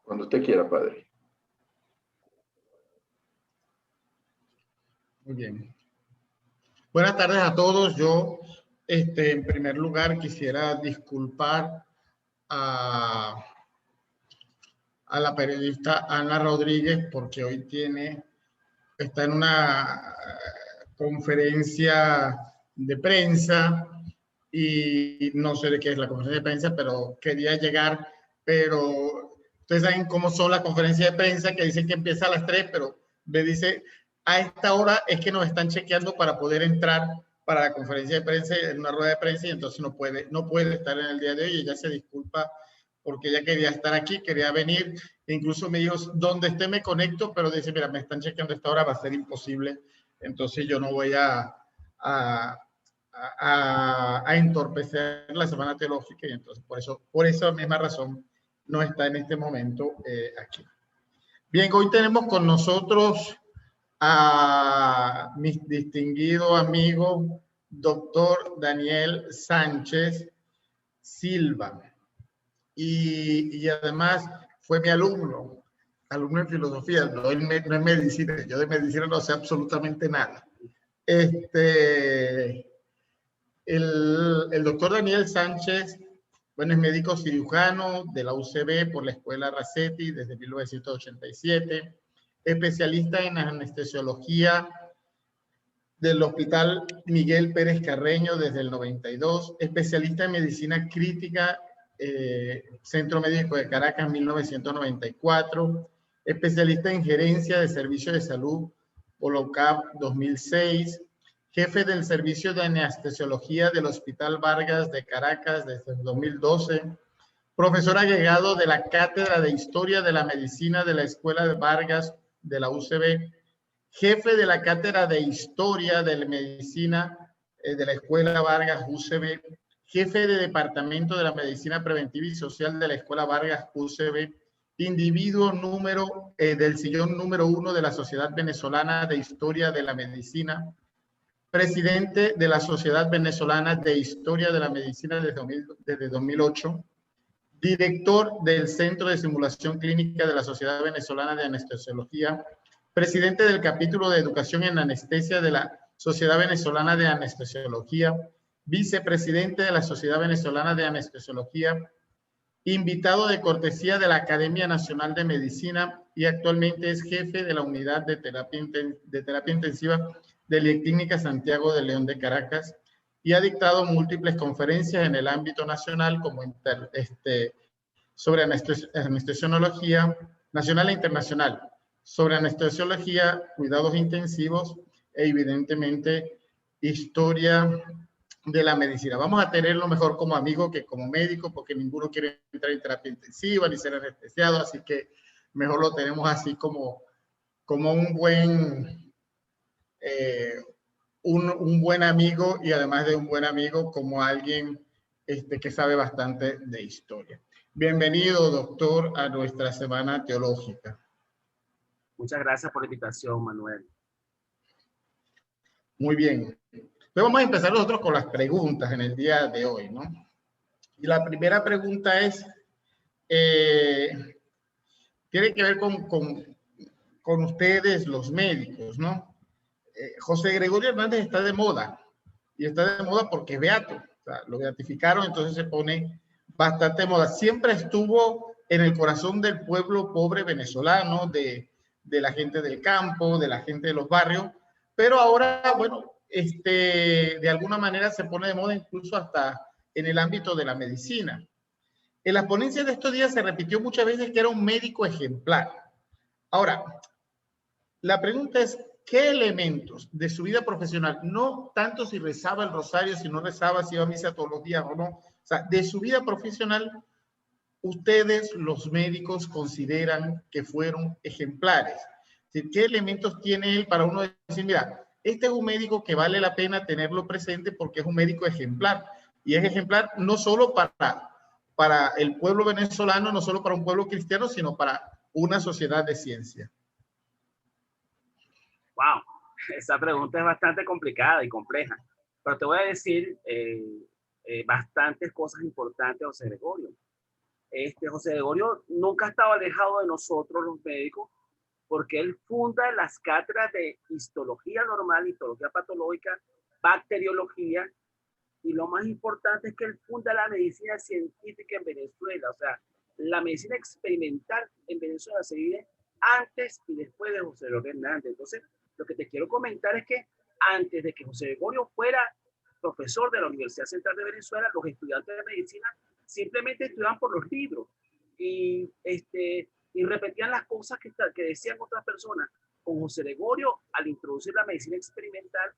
Cuando usted quiera, padre. Muy bien. Buenas tardes a todos. Yo, en primer lugar, quisiera disculpar a la periodista Ana Rodríguez porque hoy está en una conferencia de prensa y no sé de qué es la conferencia de prensa, pero quería llegar, pero ustedes saben cómo son las conferencias de prensa que dicen que empieza a las 3, pero me dice a esta hora es que nos están chequeando para poder entrar para la conferencia de prensa en una rueda de prensa y entonces no puede estar en el día de hoy y ella se disculpa porque ella quería estar aquí, quería venir, e incluso me dijo, donde esté me conecto, pero dice, mira, me están chequeando a esta hora, va a ser imposible, entonces yo no voy a entorpecer la semana teológica y entonces por esa misma razón no está en este momento aquí. Bien, hoy tenemos con nosotros a mi distinguido amigo, doctor Daniel Sánchez Silva. Y además fue mi alumno de filosofía, no es medicina, yo de medicina no sé absolutamente nada. El doctor Daniel Sánchez, bueno, es médico cirujano de la UCB por la Escuela Racetti desde 1987, especialista en anestesiología del Hospital Miguel Pérez Carreño desde el 92, especialista en medicina crítica, Centro Médico de Caracas 1994, especialista en gerencia de servicios de salud, Holocap 2006, jefe del servicio de anestesiología del Hospital Vargas de Caracas desde el 2012, profesor agregado de la Cátedra de Historia de la Medicina de la Escuela de Vargas de la UCB, jefe de la Cátedra de Historia de la Medicina de la Escuela Vargas UCB, jefe de Departamento de la Medicina Preventiva y Social de la Escuela Vargas UCB, individuo del sillón número 1 de la Sociedad Venezolana de Historia de la Medicina, presidente de la Sociedad Venezolana de Historia de la Medicina desde 2008, director del Centro de Simulación Clínica de la Sociedad Venezolana de Anestesiología, presidente del capítulo de Educación en Anestesia de la Sociedad Venezolana de Anestesiología, vicepresidente de la Sociedad Venezolana de Anestesiología, invitado de cortesía de la Academia Nacional de Medicina y actualmente es jefe de la Unidad de Terapia Intensiva de la Clínica Santiago de León de Caracas y ha dictado múltiples conferencias en el ámbito nacional como sobre anestesiología nacional e internacional, sobre anestesiología, cuidados intensivos e evidentemente historia de la medicina. Vamos a tenerlo mejor como amigo que como médico porque ninguno quiere entrar en terapia intensiva ni ser anestesiado, así que mejor lo tenemos así como un buen un buen amigo y además de un buen amigo como alguien que sabe bastante de historia. Bienvenido, doctor, a nuestra semana teológica. Muchas gracias por la invitación, Manuel. Muy bien. Entonces vamos a empezar nosotros con las preguntas en el día de hoy, ¿no? Y la primera pregunta es, tiene que ver con ustedes, los médicos, ¿no? José Gregorio Hernández está de moda, y está de moda porque es beato. O sea, lo beatificaron, entonces se pone bastante de moda. Siempre estuvo en el corazón del pueblo pobre venezolano, de la gente del campo, de la gente de los barrios, pero ahora, bueno, de alguna manera se pone de moda incluso hasta en el ámbito de la medicina. En las ponencias de estos días se repitió muchas veces que era un médico ejemplar. Ahora, la pregunta es, ¿qué elementos de su vida profesional, no tanto si rezaba el rosario, si no rezaba, si iba a misa todos los días o no, o sea, de su vida profesional, ustedes, los médicos, consideran que fueron ejemplares? ¿Qué elementos tiene él para uno decir, mira, este es un médico que vale la pena tenerlo presente porque es un médico ejemplar? Y es ejemplar no solo para el pueblo venezolano, no solo para un pueblo cristiano, sino para una sociedad de ciencia. Wow, esa pregunta es bastante complicada y compleja, pero te voy a decir bastantes cosas importantes, José Gregorio. José Gregorio nunca ha estado alejado de nosotros los médicos, porque él funda las cátedras de histología normal, histología patológica, bacteriología, y lo más importante es que él funda la medicina científica en Venezuela. O sea, la medicina experimental en Venezuela se vive antes y después de José Gregorio Hernández. Entonces, lo que te quiero comentar es que antes de que José Gregorio fuera profesor de la Universidad Central de Venezuela, los estudiantes de medicina simplemente estudiaban por los libros y, y repetían las cosas que decían otras personas. Con José Gregorio, al introducir la medicina experimental,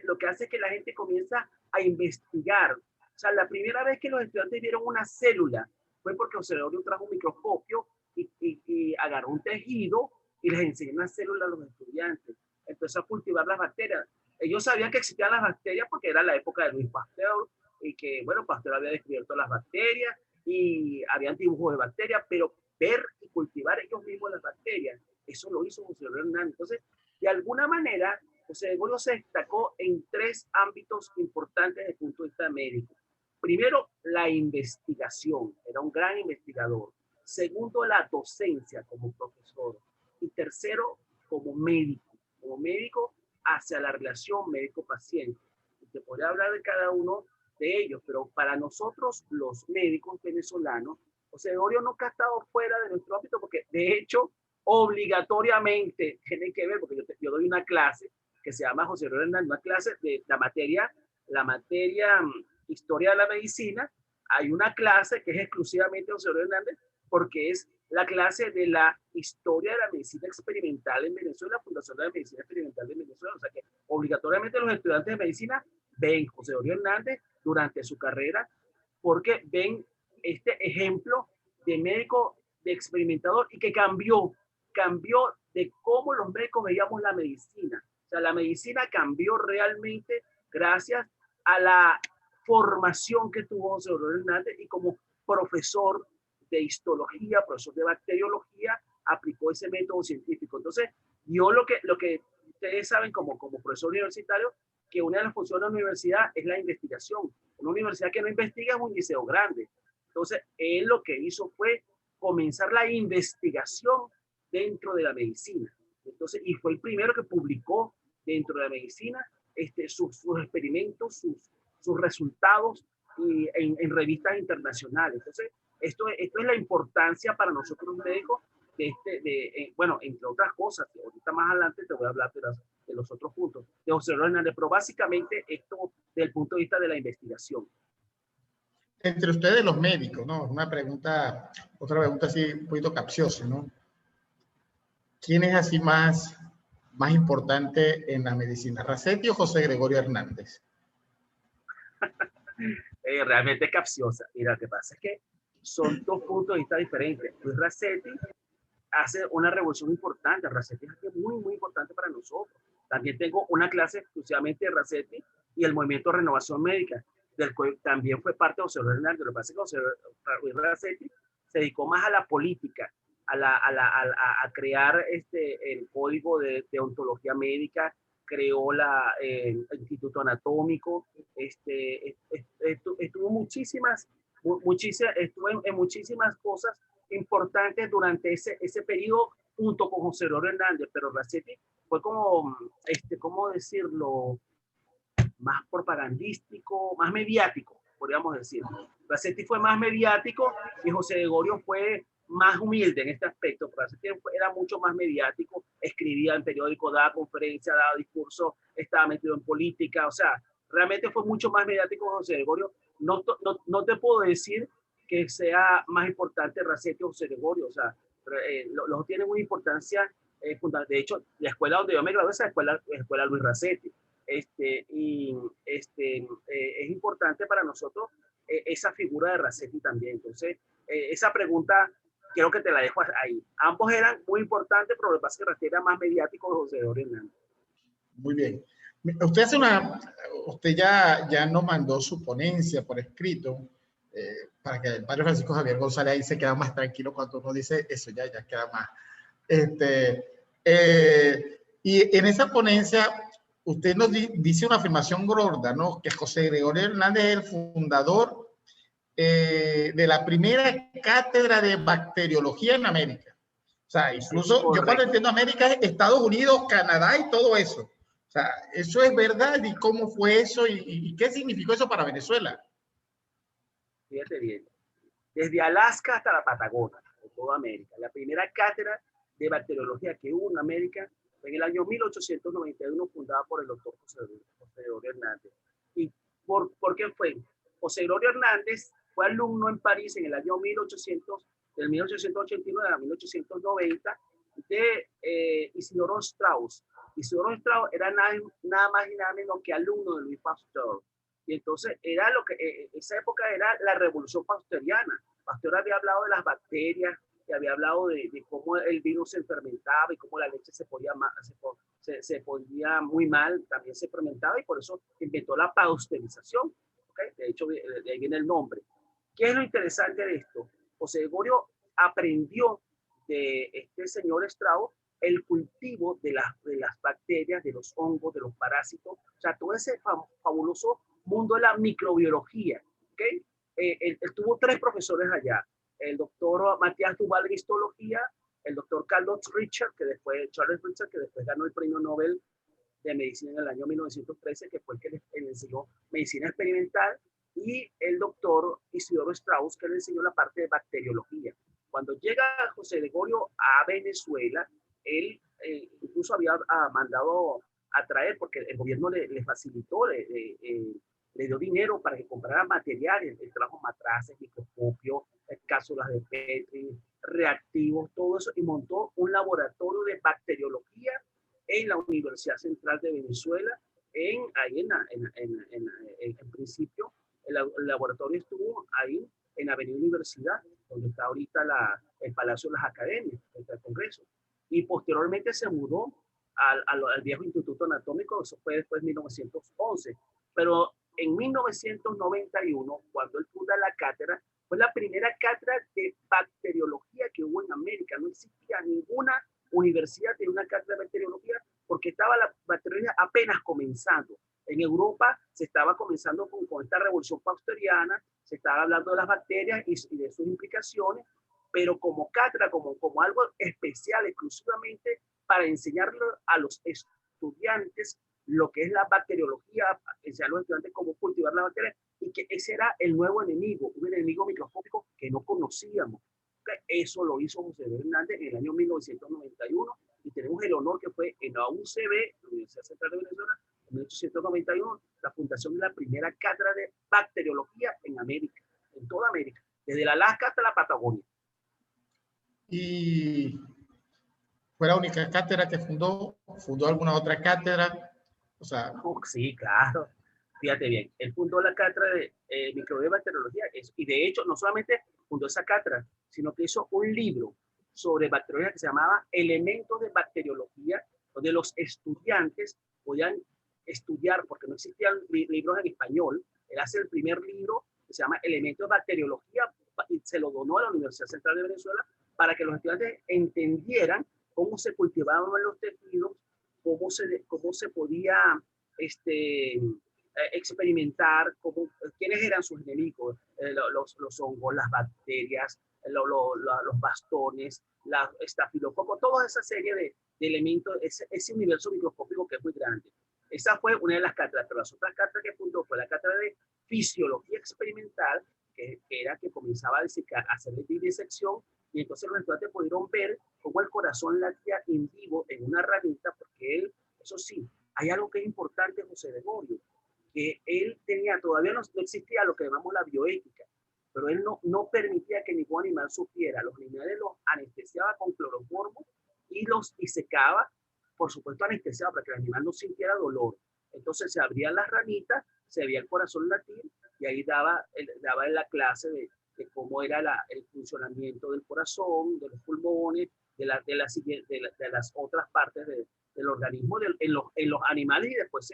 lo que hace que la gente comienza a investigar. O sea, la primera vez que los estudiantes vieron una célula fue porque José Gregorio trajo un microscopio y agarró un tejido y les enseñó una célula a los estudiantes. Empezó a cultivar las bacterias. Ellos sabían que existían las bacterias porque era la época de Louis Pasteur y que, bueno, Pasteur había descubierto las bacterias y habían dibujos de bacterias, pero ver y cultivar ellos mismos las bacterias, eso lo hizo José Gregorio Hernández. Entonces, de alguna manera, José Gregorio se destacó en 3 ámbitos importantes desde el punto de vista médico. Primero, la investigación. Era un gran investigador. Segundo, la docencia como profesor. Y tercero, como médico. Como médico hacia la relación médico-paciente. Te podría hablar de cada uno de ellos, pero para nosotros, los médicos venezolanos, José Gregorio nunca ha estado fuera de nuestro ámbito porque, de hecho, obligatoriamente tiene que ver, porque yo doy una clase que se llama José Gregorio Hernández, una clase de la materia Historia de la Medicina. Hay una clase que es exclusivamente José Gregorio Hernández porque es la clase de la historia de la medicina experimental en Venezuela, Fundación de la Medicina Experimental de Venezuela. O sea que obligatoriamente los estudiantes de medicina ven José Gregorio Hernández durante su carrera porque ven este ejemplo de médico, de experimentador y que cambió de cómo los médicos veíamos la medicina. O sea, la medicina cambió realmente gracias a la formación que tuvo José Gregorio Hernández y como profesor de histología, profesor de bacteriología, aplicó ese método científico. Entonces, yo lo que ustedes saben como profesor universitario, que una de las funciones de la universidad es la investigación. Una universidad que no investiga es un liceo grande. Entonces, él lo que hizo fue comenzar la investigación dentro de la medicina. Entonces, y fue el primero que publicó dentro de la medicina sus experimentos, sus resultados y en revistas internacionales. Entonces, esto es la importancia para nosotros los médicos bueno, entre otras cosas, que ahorita más adelante te voy a hablar de los otros puntos, de José Gregorio Hernández, pero básicamente esto desde el punto de vista de la investigación. Entre ustedes los médicos, ¿no? Otra pregunta así un poquito capciosa, ¿no? ¿Quién es así más importante en la medicina, Rasetti o José Gregorio Hernández? Realmente es capciosa. Mira, lo que pasa es que son 2 puntos de vista diferentes. Luis Rasetti hace una revolución importante. Rasetti es algo muy, muy importante para nosotros. También tengo una clase exclusivamente de Rasetti y el movimiento de renovación médica, del cual también fue parte de José Gregorio Hernández. Lo que pasa es que Luis Rasetti se dedicó más a la política, a crear el código de ontología médica, creó el Instituto Anatómico, estuvo en muchísimas cosas importantes durante ese periodo junto con José Gregorio Hernández, pero Rasetti fue como, ¿cómo decirlo? Más propagandístico, más mediático, podríamos decir. Rasetti fue más mediático y José Gregorio fue más humilde en este aspecto. Rasetti era mucho más mediático, escribía en periódico, daba conferencias, daba discursos, estaba metido en política, o sea, realmente fue mucho más mediático José Gregorio. No te puedo decir que sea más importante Rasetti o José Gregorio, o sea, los tienen una importancia fundamental. De hecho, la escuela donde yo me gradué es la escuela Luis Rasetti. Es importante para nosotros esa figura de Rasetti también. Entonces, esa pregunta creo que te la dejo ahí. Ambos eran muy importantes, pero lo que pasa es que Rasetti era más mediático que José Gregorio Hernández. Muy bien. Usted ya nos mandó su ponencia por escrito para que el padre Francisco Javier González ahí se queda más tranquilo cuando uno dice eso, ya queda más. Y en esa ponencia usted nos dice una afirmación gorda, ¿no? Que José Gregorio Hernández es el fundador de la primera cátedra de bacteriología en América. O sea, incluso yo cuando entiendo América es Estados Unidos, Canadá y todo eso. O sea, ¿eso es verdad? ¿Y cómo fue eso? ¿Y qué significó eso para Venezuela? Fíjate bien. Desde Alaska hasta la Patagonia, de toda América. La primera cátedra de bacteriología que hubo en América fue en el año 1891, fundada por el doctor José Gregorio Hernández. ¿Y por qué fue? José Gregorio Hernández fue alumno en París en el año 1889 a 1890 de Isidoro Strauss. Isidoro Strauss era nada más y nada menos que alumno de Louis Pasteur. Y entonces era lo que esa época era la revolución pasteuriana. Pasteur había hablado de las bacterias, y había hablado de cómo el vino se fermentaba y cómo la leche se ponía muy mal, también se fermentaba, y por eso inventó la pasteurización. ¿Okay? De hecho, de ahí viene el nombre. ¿Qué es lo interesante de esto? José Gregorio aprendió de este señor Strauss el cultivo de las bacterias, de los hongos, de los parásitos, o sea, todo ese fabuloso mundo de la microbiología. ¿Okay? Él tuvo 3 profesores allá, el doctor Matías Duval de histología, el doctor Charles Richard, que después ganó el premio Nobel de medicina en el año 1913, que fue el que le enseñó medicina experimental, y el doctor Isidoro Strauss, que le enseñó la parte de bacteriología. Cuando llega José Gregorio a Venezuela, él incluso había mandado a traer, porque el gobierno le facilitó, le dio dinero para que comprara materiales. Él trajo matraces, microscopios, cápsulas de Petri, reactivos, todo eso, y montó un laboratorio de bacteriología en la Universidad Central de Venezuela. En principio, el laboratorio estuvo ahí en Avenida Universidad, donde está ahorita el Palacio de las Academias, el Congreso. Y posteriormente se mudó al viejo Instituto Anatómico, eso fue después de 1911. Pero en 1991, cuando él funda la cátedra, fue la primera cátedra de bacteriología que hubo en América. No existía ninguna universidad de una cátedra de bacteriología, porque estaba la bacteriología apenas comenzando. En Europa se estaba comenzando con esta revolución pasteuriana, se estaba hablando de las bacterias y de sus implicaciones, pero como cátedra, como algo especial, exclusivamente para enseñarle a los estudiantes lo que es la bacteriología, enseñar a los estudiantes cómo cultivar la bacteria, y que ese era el nuevo enemigo, un enemigo microscópico que no conocíamos. Eso lo hizo José Hernández en el año 1991, y tenemos el honor que fue en la UCB, la Universidad Central de Venezuela, en 1891, la fundación de la primera cátedra de bacteriología en América, en toda América, desde el Alaska hasta la Patagonia. ¿Y fue la única cátedra que fundó alguna otra cátedra? O sea, sí, claro. Fíjate bien, él fundó la cátedra de microbiología y bacteriología, y de hecho no solamente fundó esa cátedra, sino que hizo un libro sobre bacteriología que se llamaba Elementos de Bacteriología, donde los estudiantes podían estudiar, porque no existían libros en español. Él hace el primer libro que se llama Elementos de Bacteriología, y se lo donó a la Universidad Central de Venezuela para que los estudiantes entendieran cómo se cultivaban los tejidos, cómo se podía experimentar, quiénes eran sus enemigos, los hongos, las bacterias, los bastones, la estafilococo, toda esa serie de elementos, ese universo microscópico que es muy grande. Esa fue una de las cátedras, pero las otras cátedras que fundó fue la cátedra de fisiología experimental, que era que comenzaba a hacer disección, y entonces los estudiantes pudieron ver cómo el corazón latía en vivo en una ranita, porque él, eso sí, hay algo que es importante, José Gregorio, que él tenía, todavía no existía lo que llamamos la bioética, pero él no permitía que ningún animal sufriera. Los animales los anestesiaba con cloroformo y los disecaba, por supuesto anestesiaba para que el animal no sintiera dolor. Entonces se abrían las ranitas, se veía el corazón latir, y ahí daba en la clase de cómo era el funcionamiento del corazón, de los pulmones, de las otras partes del organismo en los animales, y después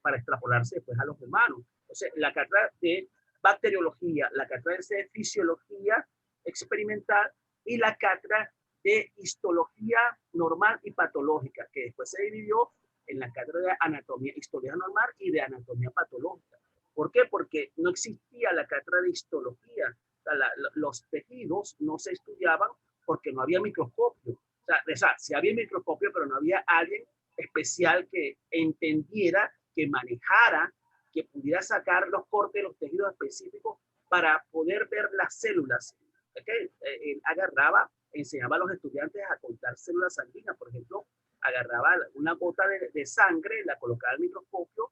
para extrapolarse después a los humanos. Entonces, la cátedra de bacteriología, la cátedra de fisiología experimental y la cátedra de histología normal y patológica, que después se dividió en la cátedra de anatomía, histología normal y de anatomía patológica. ¿Por qué? Porque no existía la cátedra de histología. O sea, los tejidos no se estudiaban porque no había microscopio. O sea, sí había microscopio, pero no había alguien especial que entendiera, que manejara, que pudiera sacar los cortes de los tejidos específicos para poder ver las células. ¿Okay? Él agarraba, enseñaba a los estudiantes a contar células sanguíneas. Por ejemplo, agarraba una gota de sangre, la colocaba al microscopio,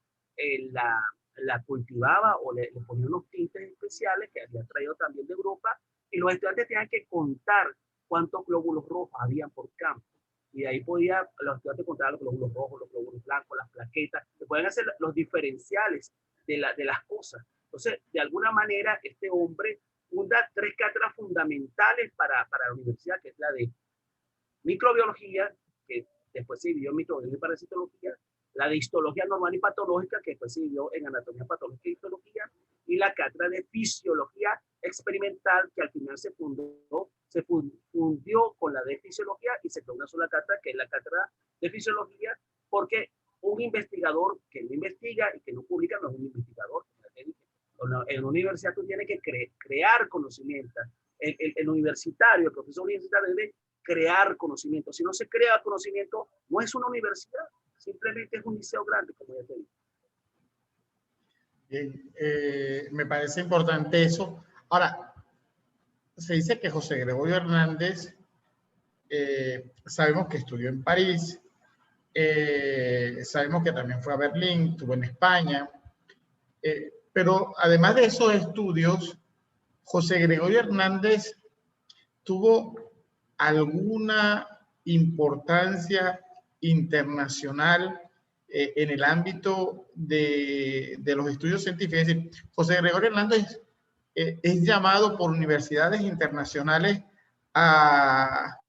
la cultivaba o le ponía unos tintes especiales que había traído también de Europa, y los estudiantes tenían que contar cuántos glóbulos rojos habían por campo. Y de ahí los estudiantes contar los glóbulos rojos, los glóbulos blancos, las plaquetas, se pueden hacer los diferenciales de las cosas. Entonces, de alguna manera, este hombre funda 3 cátedras fundamentales para la universidad, que es la de microbiología, que después se dividió en microbiología y parasitología, la de histología normal y patológica, que después se dividió en anatomía patológica y histología, y la cátedra de fisiología experimental, que al final se fundió con la de fisiología y se creó una sola cátedra, que es la cátedra de fisiología, porque un investigador que no investiga y que no publica no es un investigador. En una universidad tú tienes que crear conocimiento. El universitario, el profesor universitario debe crear conocimiento. Si no se crea conocimiento, no es una universidad, simplemente es un liceo grande, como ya te dije. Bien, me parece importante eso. Ahora, se dice que José Gregorio Hernández, sabemos que estudió en París, sabemos que también fue a Berlín, estuvo en España, pero además de esos estudios, José Gregorio Hernández tuvo alguna importancia internacional en el ámbito de los estudios científicos. Es decir, José Gregorio Hernández es llamado por universidades internacionales a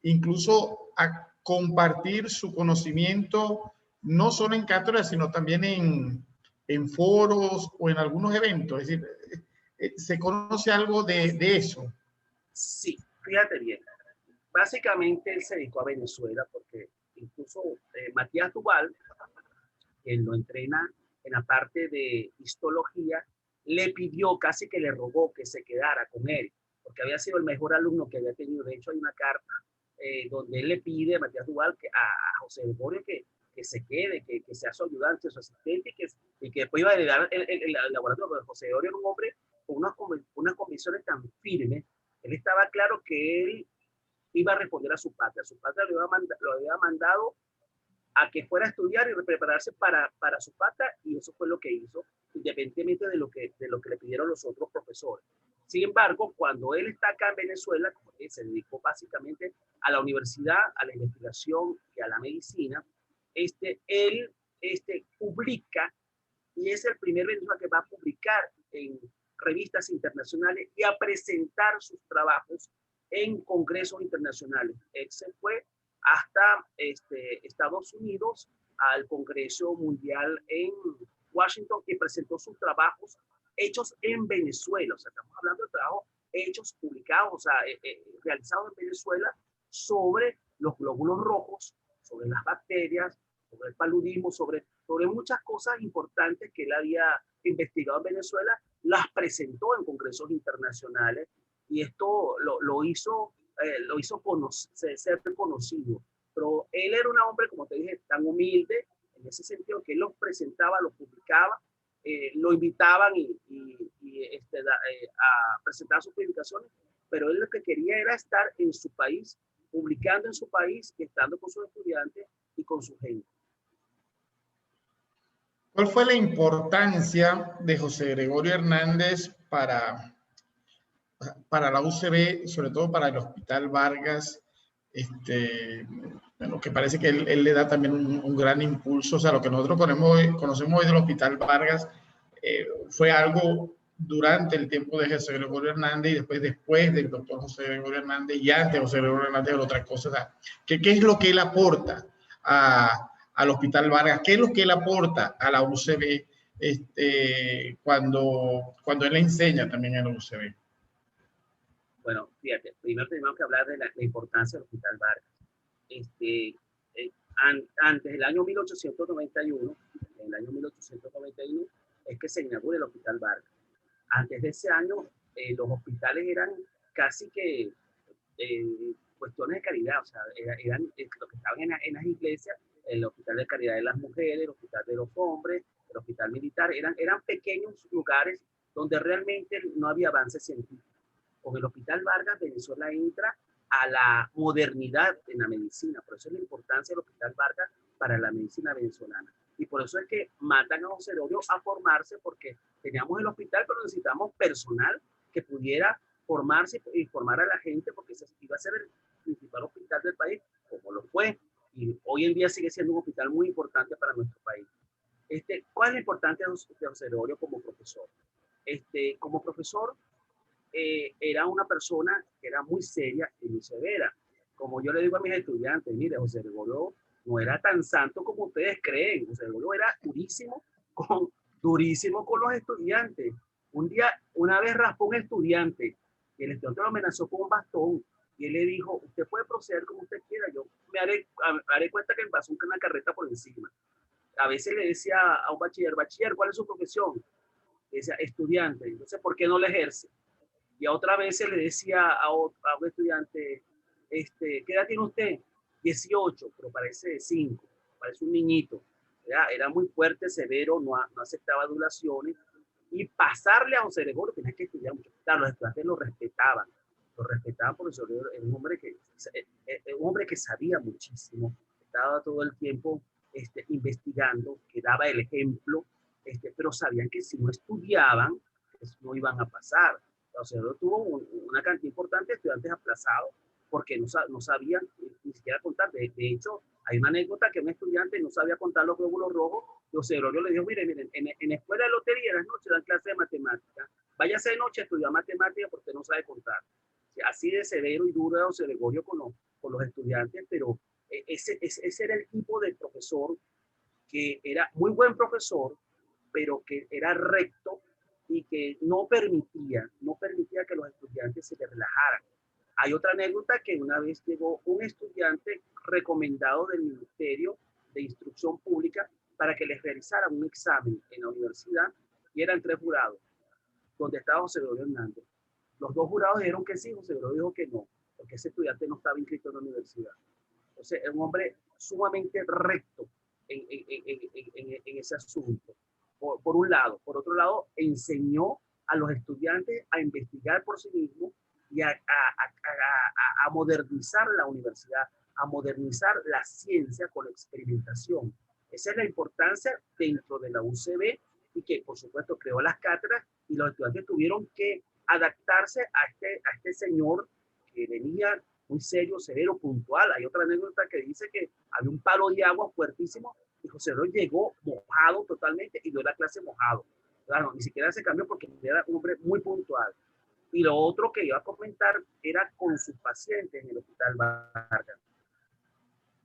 incluso a compartir su conocimiento, no solo en cátedras, sino también en foros o en algunos eventos. Es decir, ¿se conoce algo de eso? Sí, fíjate bien. Básicamente él se dedicó a Venezuela porque incluso Matías Duval, quien lo entrena en la parte de histología, le pidió, casi que le rogó que se quedara con él, porque había sido el mejor alumno que había tenido. De hecho, hay una carta donde él le pide a Matías Duval, a José Gregorio, que se quede, que sea su ayudante, su asistente, y que después iba a heredar el laboratorio. Pero José Gregorio era un hombre con unas convicciones tan firmes. Él estaba claro que él iba a responder a su patria. Su patria lo había mandado a que fuera a estudiar y prepararse para su patria, y eso fue lo que hizo, independientemente de lo que le pidieron los otros profesores. Sin embargo, cuando él está acá en Venezuela, como se dedicó básicamente a la universidad, a la investigación y a la medicina, él publica, y es el primer venezolano que va a publicar en revistas internacionales y a presentar sus trabajos en congresos internacionales. Él se fue hasta Estados Unidos al Congreso Mundial en Washington y presentó sus trabajos hechos en Venezuela. O sea, estamos hablando de trabajos hechos, publicados, o sea, realizados en Venezuela sobre los glóbulos rojos, sobre las bacterias, sobre el paludismo, sobre muchas cosas importantes que él había investigado en Venezuela, las presentó en congresos internacionales, y esto lo hizo ser conocido. Pero él era un hombre, como te dije, tan humilde, en ese sentido, que él los presentaba, los publicaba, lo invitaban a presentar sus publicaciones, pero él lo que quería era estar en su país, publicando en su país, estando con sus estudiantes y con su gente. ¿Cuál fue la importancia de José Gregorio Hernández para la UCB, sobre todo para el Hospital Vargas? Bueno, que parece que él le da también un gran impulso. O sea, lo que nosotros conocemos hoy del Hospital Vargas fue algo durante el tiempo de José Gregorio Hernández, y después del doctor José Gregorio Hernández, y antes de José Gregorio Hernández, otra cosa. O sea, ¿qué es lo que él aporta al Hospital Vargas? ¿Qué es lo que él aporta a la UCB cuando él enseña también en la UCB? Bueno, fíjate, primero tenemos que hablar de la importancia del Hospital Vargas. Antes del año 1891, es que se inaugure el Hospital Vargas. Antes de ese año, los hospitales eran casi que cuestiones de caridad, o sea, eran los que estaban en las iglesias, el Hospital de Caridad de las Mujeres, el Hospital de los Hombres, el Hospital Militar, eran pequeños lugares donde realmente no había avance científico. Con el Hospital Vargas, Venezuela entra a la modernidad en la medicina, por eso es la importancia del Hospital Vargas para la medicina venezolana. Y por eso es que matan a José Gregorio a formarse, porque teníamos el hospital, pero necesitamos personal que pudiera formarse y formar a la gente, porque ese iba a ser el principal hospital del país, como lo fue. Y hoy en día sigue siendo un hospital muy importante para nuestro país. ¿Cuál es la importancia de José Gregorio como profesor? Como profesor, era una persona que era muy seria y muy severa. Como yo le digo a mis estudiantes, mire, José Gregorio no era tan santo como ustedes creen. José Gregorio era durísimo con los estudiantes. Una vez raspó un estudiante y el estudiante lo amenazó con un bastón y él le dijo, usted puede proceder como usted quiera, yo me haré cuenta que me pasó una carreta por encima. A veces le decía a un bachiller, ¿cuál es su profesión? Le decía, estudiante. Entonces, ¿por qué no le ejerce? Y a otra vez le decía a un estudiante, ¿qué edad tiene usted? 18, pero parece de 5, parece un niñito. Era muy fuerte, severo, no aceptaba adulaciones. Y pasarle a José Gregorio tenía que estudiar mucho. Claro, los estudiantes lo respetaban porque José Gregorio era un hombre que sabía muchísimo, estaba todo el tiempo investigando, que daba el ejemplo, pero sabían que si no estudiaban, pues no iban a pasar. O sea, tuvo una cantidad importante de estudiantes aplazados porque no sabían ni siquiera contar. De hecho, hay una anécdota que un estudiante no sabía contar los glóbulos rojos. José Gregorio le dijo, miren, en escuela de lotería, en las noches dan clase de matemática. Váyase de noche a estudiar matemática porque no sabe contar. Así de severo y duro era José Gregorio con los estudiantes, pero ese era el tipo de profesor que era muy buen profesor, pero que era recto y que no permitía que los estudiantes se relajaran. Hay otra anécdota que una vez llegó un estudiante recomendado del Ministerio de Instrucción Pública para que les realizaran un examen en la universidad y eran 3 jurados, donde estaba José Gregorio Hernández. Los 2 jurados dijeron que sí, José Gregorio dijo que no, porque ese estudiante no estaba inscrito en la universidad. Entonces, es un hombre sumamente recto en ese asunto, por un lado. Por otro lado, enseñó a los estudiantes a investigar por sí mismos y a modernizar la universidad, a modernizar la ciencia con la experimentación. Esa es la importancia dentro de la UCB y que, por supuesto, creó las cátedras y los estudiantes tuvieron que adaptarse a este señor que venía muy serio, severo, puntual. Hay otra anécdota que dice que había un palo de agua fuertísimo y José Gregorio llegó mojado totalmente y dio la clase mojado. Claro, ni siquiera se cambió porque era un hombre muy puntual. Y lo otro que iba a comentar era con sus pacientes en el Hospital Vargas.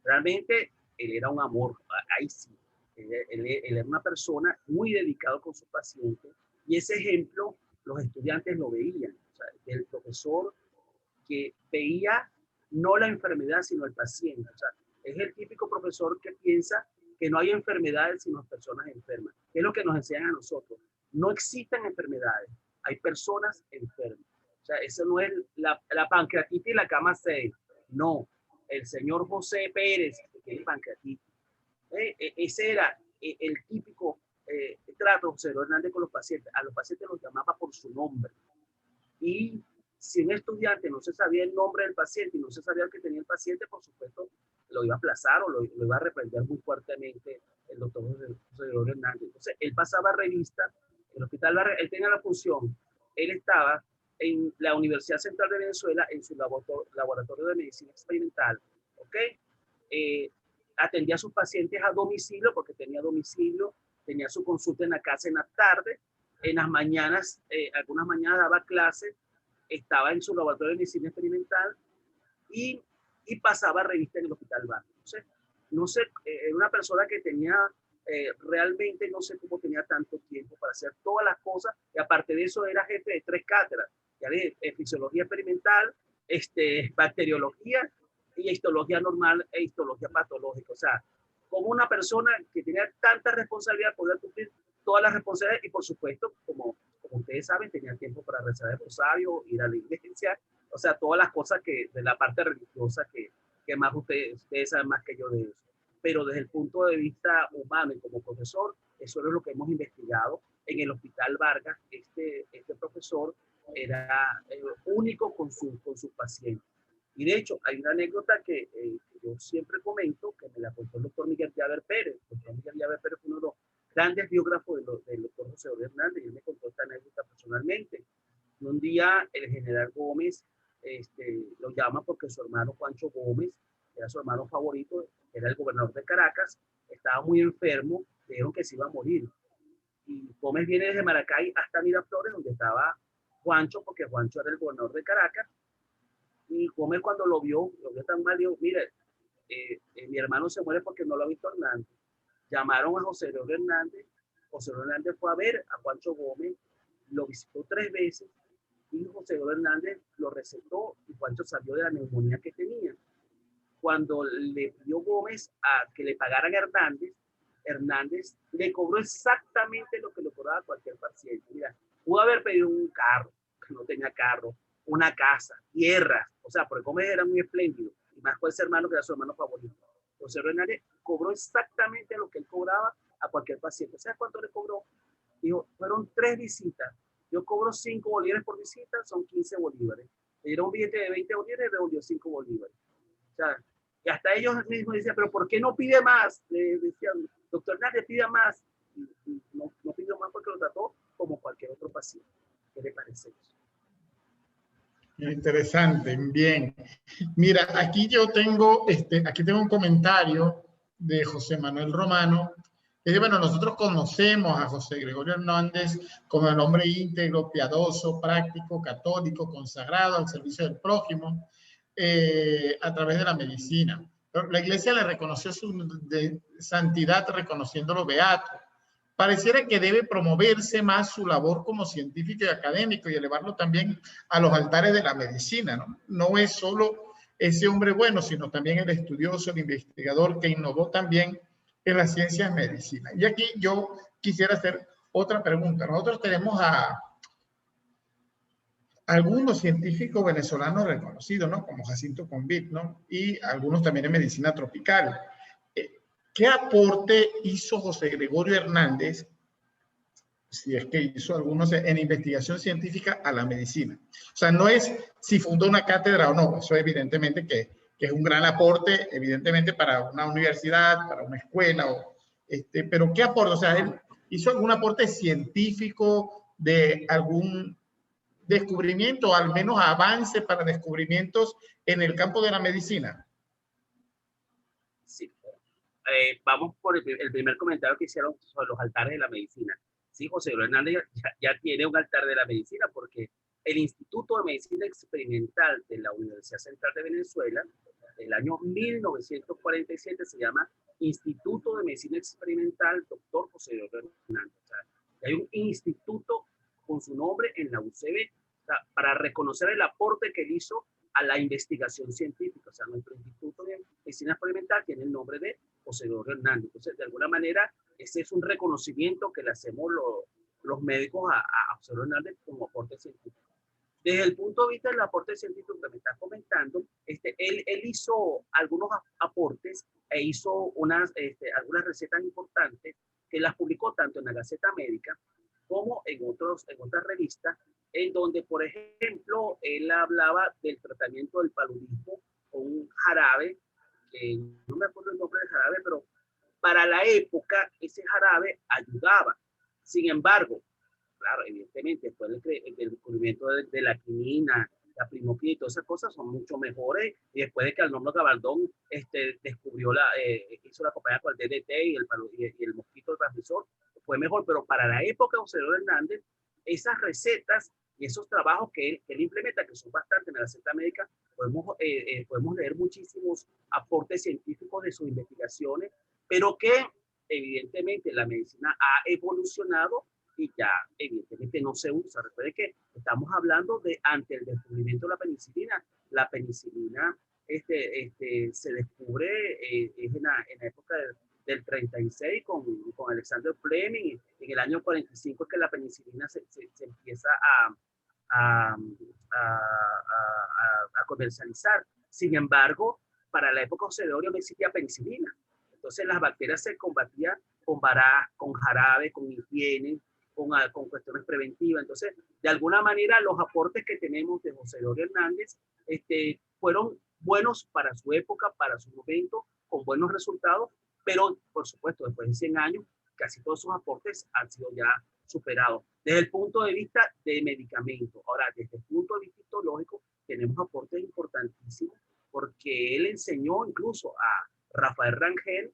Realmente él era un amor, ahí sí. Él era una persona muy dedicado con sus pacientes y ese ejemplo los estudiantes lo veían. O sea, el profesor que veía no la enfermedad, sino el paciente. O sea, es el típico profesor que piensa que no hay enfermedades, sino personas enfermas. Es lo que nos enseñan a nosotros. No existen enfermedades, hay personas enfermas. O sea, eso no es la pancreatitis y la cama 6. No, el señor José Pérez, que tiene pancreatitis. Ese era el típico trato de José Hernández con los pacientes. A los pacientes los llamaba por su nombre. Y si un estudiante no se sabía el nombre del paciente y no se sabía el que tenía el paciente, por supuesto, lo iba a aplazar o lo iba a reprender muy fuertemente el doctor José Gregorio Hernández. Entonces, él pasaba revista, el Hospital Vargas, él tenía la función, él estaba en la Universidad Central de Venezuela en su laboratorio de medicina experimental, ¿ok? Atendía a sus pacientes a domicilio porque tenía domicilio, tenía su consulta en la casa en la tarde, en las mañanas, algunas mañanas daba clases, estaba en su laboratorio de medicina experimental y pasaba revista en el Hospital Vargas. Entonces, no sé, era una persona que tenía realmente, no sé cómo tenía tanto tiempo para hacer todas las cosas, y aparte de eso era jefe de 3 cátedras, ya de fisiología experimental, bacteriología y histología normal e histología patológica. O sea, como una persona que tenía tanta responsabilidad de poder cumplir todas las responsabilidades y por supuesto, como ustedes saben, tenía tiempo para rezar el rosario, ir a la iglesia, o sea, todas las cosas que de la parte religiosa que más ustedes saben más que yo de eso. Pero desde el punto de vista humano y como profesor, eso es lo que hemos investigado en el Hospital Vargas. Este profesor era único con sus pacientes. Y de hecho, hay una anécdota que yo siempre comento, que me la contó el doctor Miguel Llaver Pérez. El doctor Miguel Llaver Pérez fue uno de los grandes biógrafos del doctor José Gregorio Hernández, y él me contó esta anécdota personalmente. Y un día el general Gómez lo llama porque su hermano Juancho Gómez, que era su hermano favorito, era el gobernador de Caracas, estaba muy enfermo, dijeron que se iba a morir. Y Gómez viene desde Maracay hasta Miraflores, donde estaba Juancho, porque Juancho era el gobernador de Caracas. Y Gómez cuando lo vio tan mal, dijo, mire, mi hermano se muere porque no lo ha visto Hernández. Llamaron a José Gregorio Hernández. José Gregorio Hernández fue a ver a Juancho Gómez, lo visitó 3 veces y José Gregorio Hernández lo recetó y Juancho salió de la neumonía que tenía. Cuando le pidió Gómez a que le pagaran a Hernández le cobró exactamente lo que le cobraba a cualquier paciente. Mira, pudo haber pedido un carro, que no tenía carro, una casa, tierras, o sea, porque Gómez era muy espléndido, y más con ese hermano que era su hermano favorito. José Hernández cobró exactamente lo que él cobraba a cualquier paciente. ¿Sabes cuánto le cobró? Dijo, fueron 3 visitas. Yo cobro 5 bolívares por visita, son 15 bolívares. Le dieron un billete de 20 bolívares y devolvió 5 bolívares. O sea, y hasta ellos mismos decían, pero ¿por qué no pide más? Le decían, doctor Hernández, pida más. Y no pidió más porque lo trató como cualquier otro paciente. ¿Qué le parece eso? Interesante, bien. Mira, aquí yo tengo, aquí tengo un comentario de José Manuel Romano. Bueno, nosotros conocemos a José Gregorio Hernández como el hombre íntegro, piadoso, práctico, católico, consagrado al servicio del prójimo a través de la medicina. Pero la iglesia le reconoció su santidad reconociéndolo beato. Pareciera que debe promoverse más su labor como científico y académico y elevarlo también a los altares de la medicina, ¿no? No es solo ese hombre bueno, sino también el estudioso, el investigador que innovó también en las ciencias de medicina. Y aquí yo quisiera hacer otra pregunta. Nosotros tenemos a algunos científicos venezolanos reconocidos, ¿no? Como Jacinto Convit, ¿no? Y algunos también en medicina tropical. ¿Qué aporte hizo José Gregorio Hernández, si es que hizo algunos, en investigación científica a la medicina? O sea, no es si fundó una cátedra o no, eso evidentemente que es un gran aporte, evidentemente para una universidad, para una escuela, pero ¿qué aporte? O sea, él hizo algún aporte científico de algún descubrimiento, al menos avance para descubrimientos en el campo de la medicina. Sí. Vamos por el primer comentario que hicieron sobre los altares de la medicina. Sí, José Hernández ya tiene un altar de la medicina porque el Instituto de Medicina Experimental de la Universidad Central de Venezuela, del año 1947, se llama Instituto de Medicina Experimental Dr. José Hernández. O sea, hay un instituto con su nombre en la UCB, o sea, para reconocer el aporte que él hizo a la investigación científica. O sea, nuestro Instituto de Medicina Experimental tiene el nombre de José Gregorio Hernández. Entonces, de alguna manera, ese es un reconocimiento que le hacemos los médicos a José Gregorio Hernández como aporte científico. Desde el punto de vista del aporte científico que me estás comentando, él hizo algunos aportes e hizo algunas recetas importantes que las publicó tanto en la Gaceta Médica como en otras revistas, en donde, por ejemplo, él hablaba del tratamiento del paludismo con un jarabe, que no me acuerdo el nombre del jarabe, pero para la época ese jarabe ayudaba. Sin embargo, claro, evidentemente, después del descubrimiento de la quinina, la primoquina y todas esas cosas son mucho mejores. Y después de que Arnoldo Gabaldón descubrió hizo la compañía con el DDT y el mosquito transmisor, fue mejor. Pero para la época de José Hernández, esas recetas y esos trabajos que él implementa, que son bastante en la receta médica, podemos leer muchísimos aportes científicos de sus investigaciones, pero que evidentemente la medicina ha evolucionado y ya evidentemente no se usa. Recuerde que estamos hablando de ante el descubrimiento de la penicilina. La penicilina se descubre es en la época del 36 con Alexander Fleming. En el año 45 es que la penicilina se empieza a comercializar. Sin embargo, para la época de José Gregorio no existía penicilina. Entonces las bacterias se combatían con vará, con jarabe, con higiene, con cuestiones preventivas. Entonces, de alguna manera, los aportes que tenemos de José Gregorio Hernández fueron buenos para su época, para su momento, con buenos resultados, pero, por supuesto, después de 100 años, casi todos sus aportes han sido ya superados. Desde el punto de vista de medicamentos. Ahora, desde el punto de vista histológico, tenemos aportes importantísimos, porque él enseñó incluso a Rafael Rangel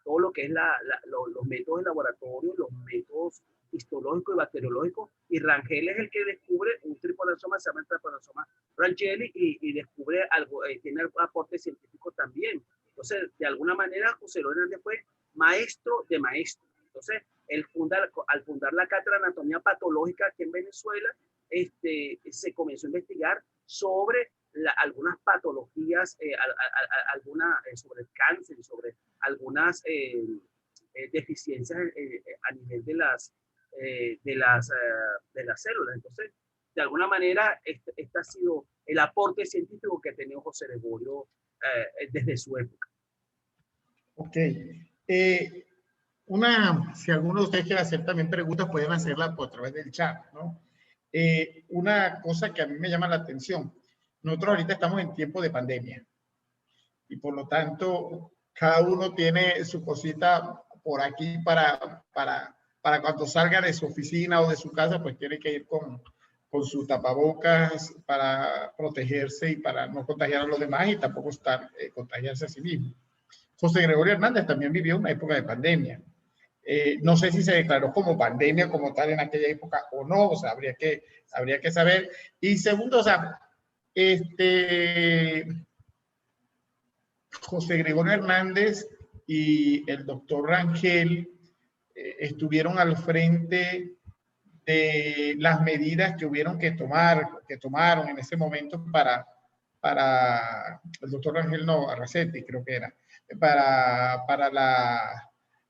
todo lo que es los métodos de laboratorio, los métodos histológicos y bacteriológicos, y Rangel es el que descubre un tripanosoma, se llama el tripanosoma Rangeli, y descubre algo, tiene aporte científico también. Entonces, de alguna manera, José Gregorio Hernández fue maestro de maestros. Entonces, al fundar la cátedra de anatomía patológica aquí en Venezuela, se comenzó a investigar sobre algunas patologías, sobre el cáncer, sobre algunas deficiencias a nivel de las células. Entonces, de alguna manera, este ha sido el aporte científico que ha tenido José Gregorio desde su época. Ok. Si alguno de ustedes quiere hacer también preguntas, pueden hacerla a través del chat, ¿no? Una cosa que a mí me llama la atención, nosotros ahorita estamos en tiempo de pandemia y por lo tanto cada uno tiene su cosita por aquí para cuando salga de su oficina o de su casa, pues tiene que ir con su tapabocas para protegerse y para no contagiar a los demás y tampoco contagiarse a sí mismo. José Gregorio Hernández también vivió una época de pandemia. No sé si se declaró como pandemia como tal en aquella época o no, o sea, habría que saber. Y segundo, o sea, José Gregorio Hernández y el doctor Rangel estuvieron al frente de las medidas que hubieron que tomaron en ese momento para el doctor Rangel, no, Arraseti creo que era,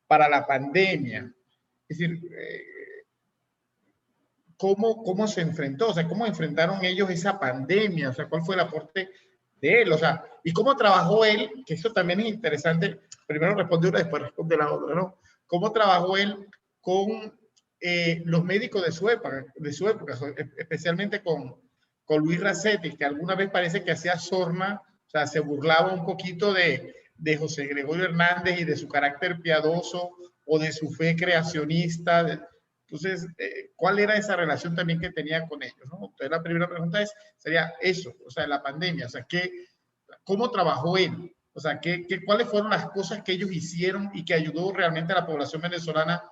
para la pandemia. Es decir, ¿cómo se enfrentó? O sea, ¿cómo enfrentaron ellos esa pandemia? O sea, ¿cuál fue el aporte de él? O sea, ¿y cómo trabajó él? Que eso también es interesante. Primero responde una, después responde la otra, ¿no? ¿Cómo trabajó él con los médicos de su época, especialmente con Luis Racetti, que alguna vez parece que hacía sorna, o sea, se burlaba un poquito de José Gregorio Hernández y de su carácter piadoso o de su fe creacionista? Entonces, ¿cuál era esa relación también que tenía con ellos, ¿no? Entonces, la primera pregunta sería eso, o sea, la pandemia, o sea, ¿cómo trabajó él? O sea, ¿cuáles fueron las cosas que ellos hicieron y que ayudó realmente a la población venezolana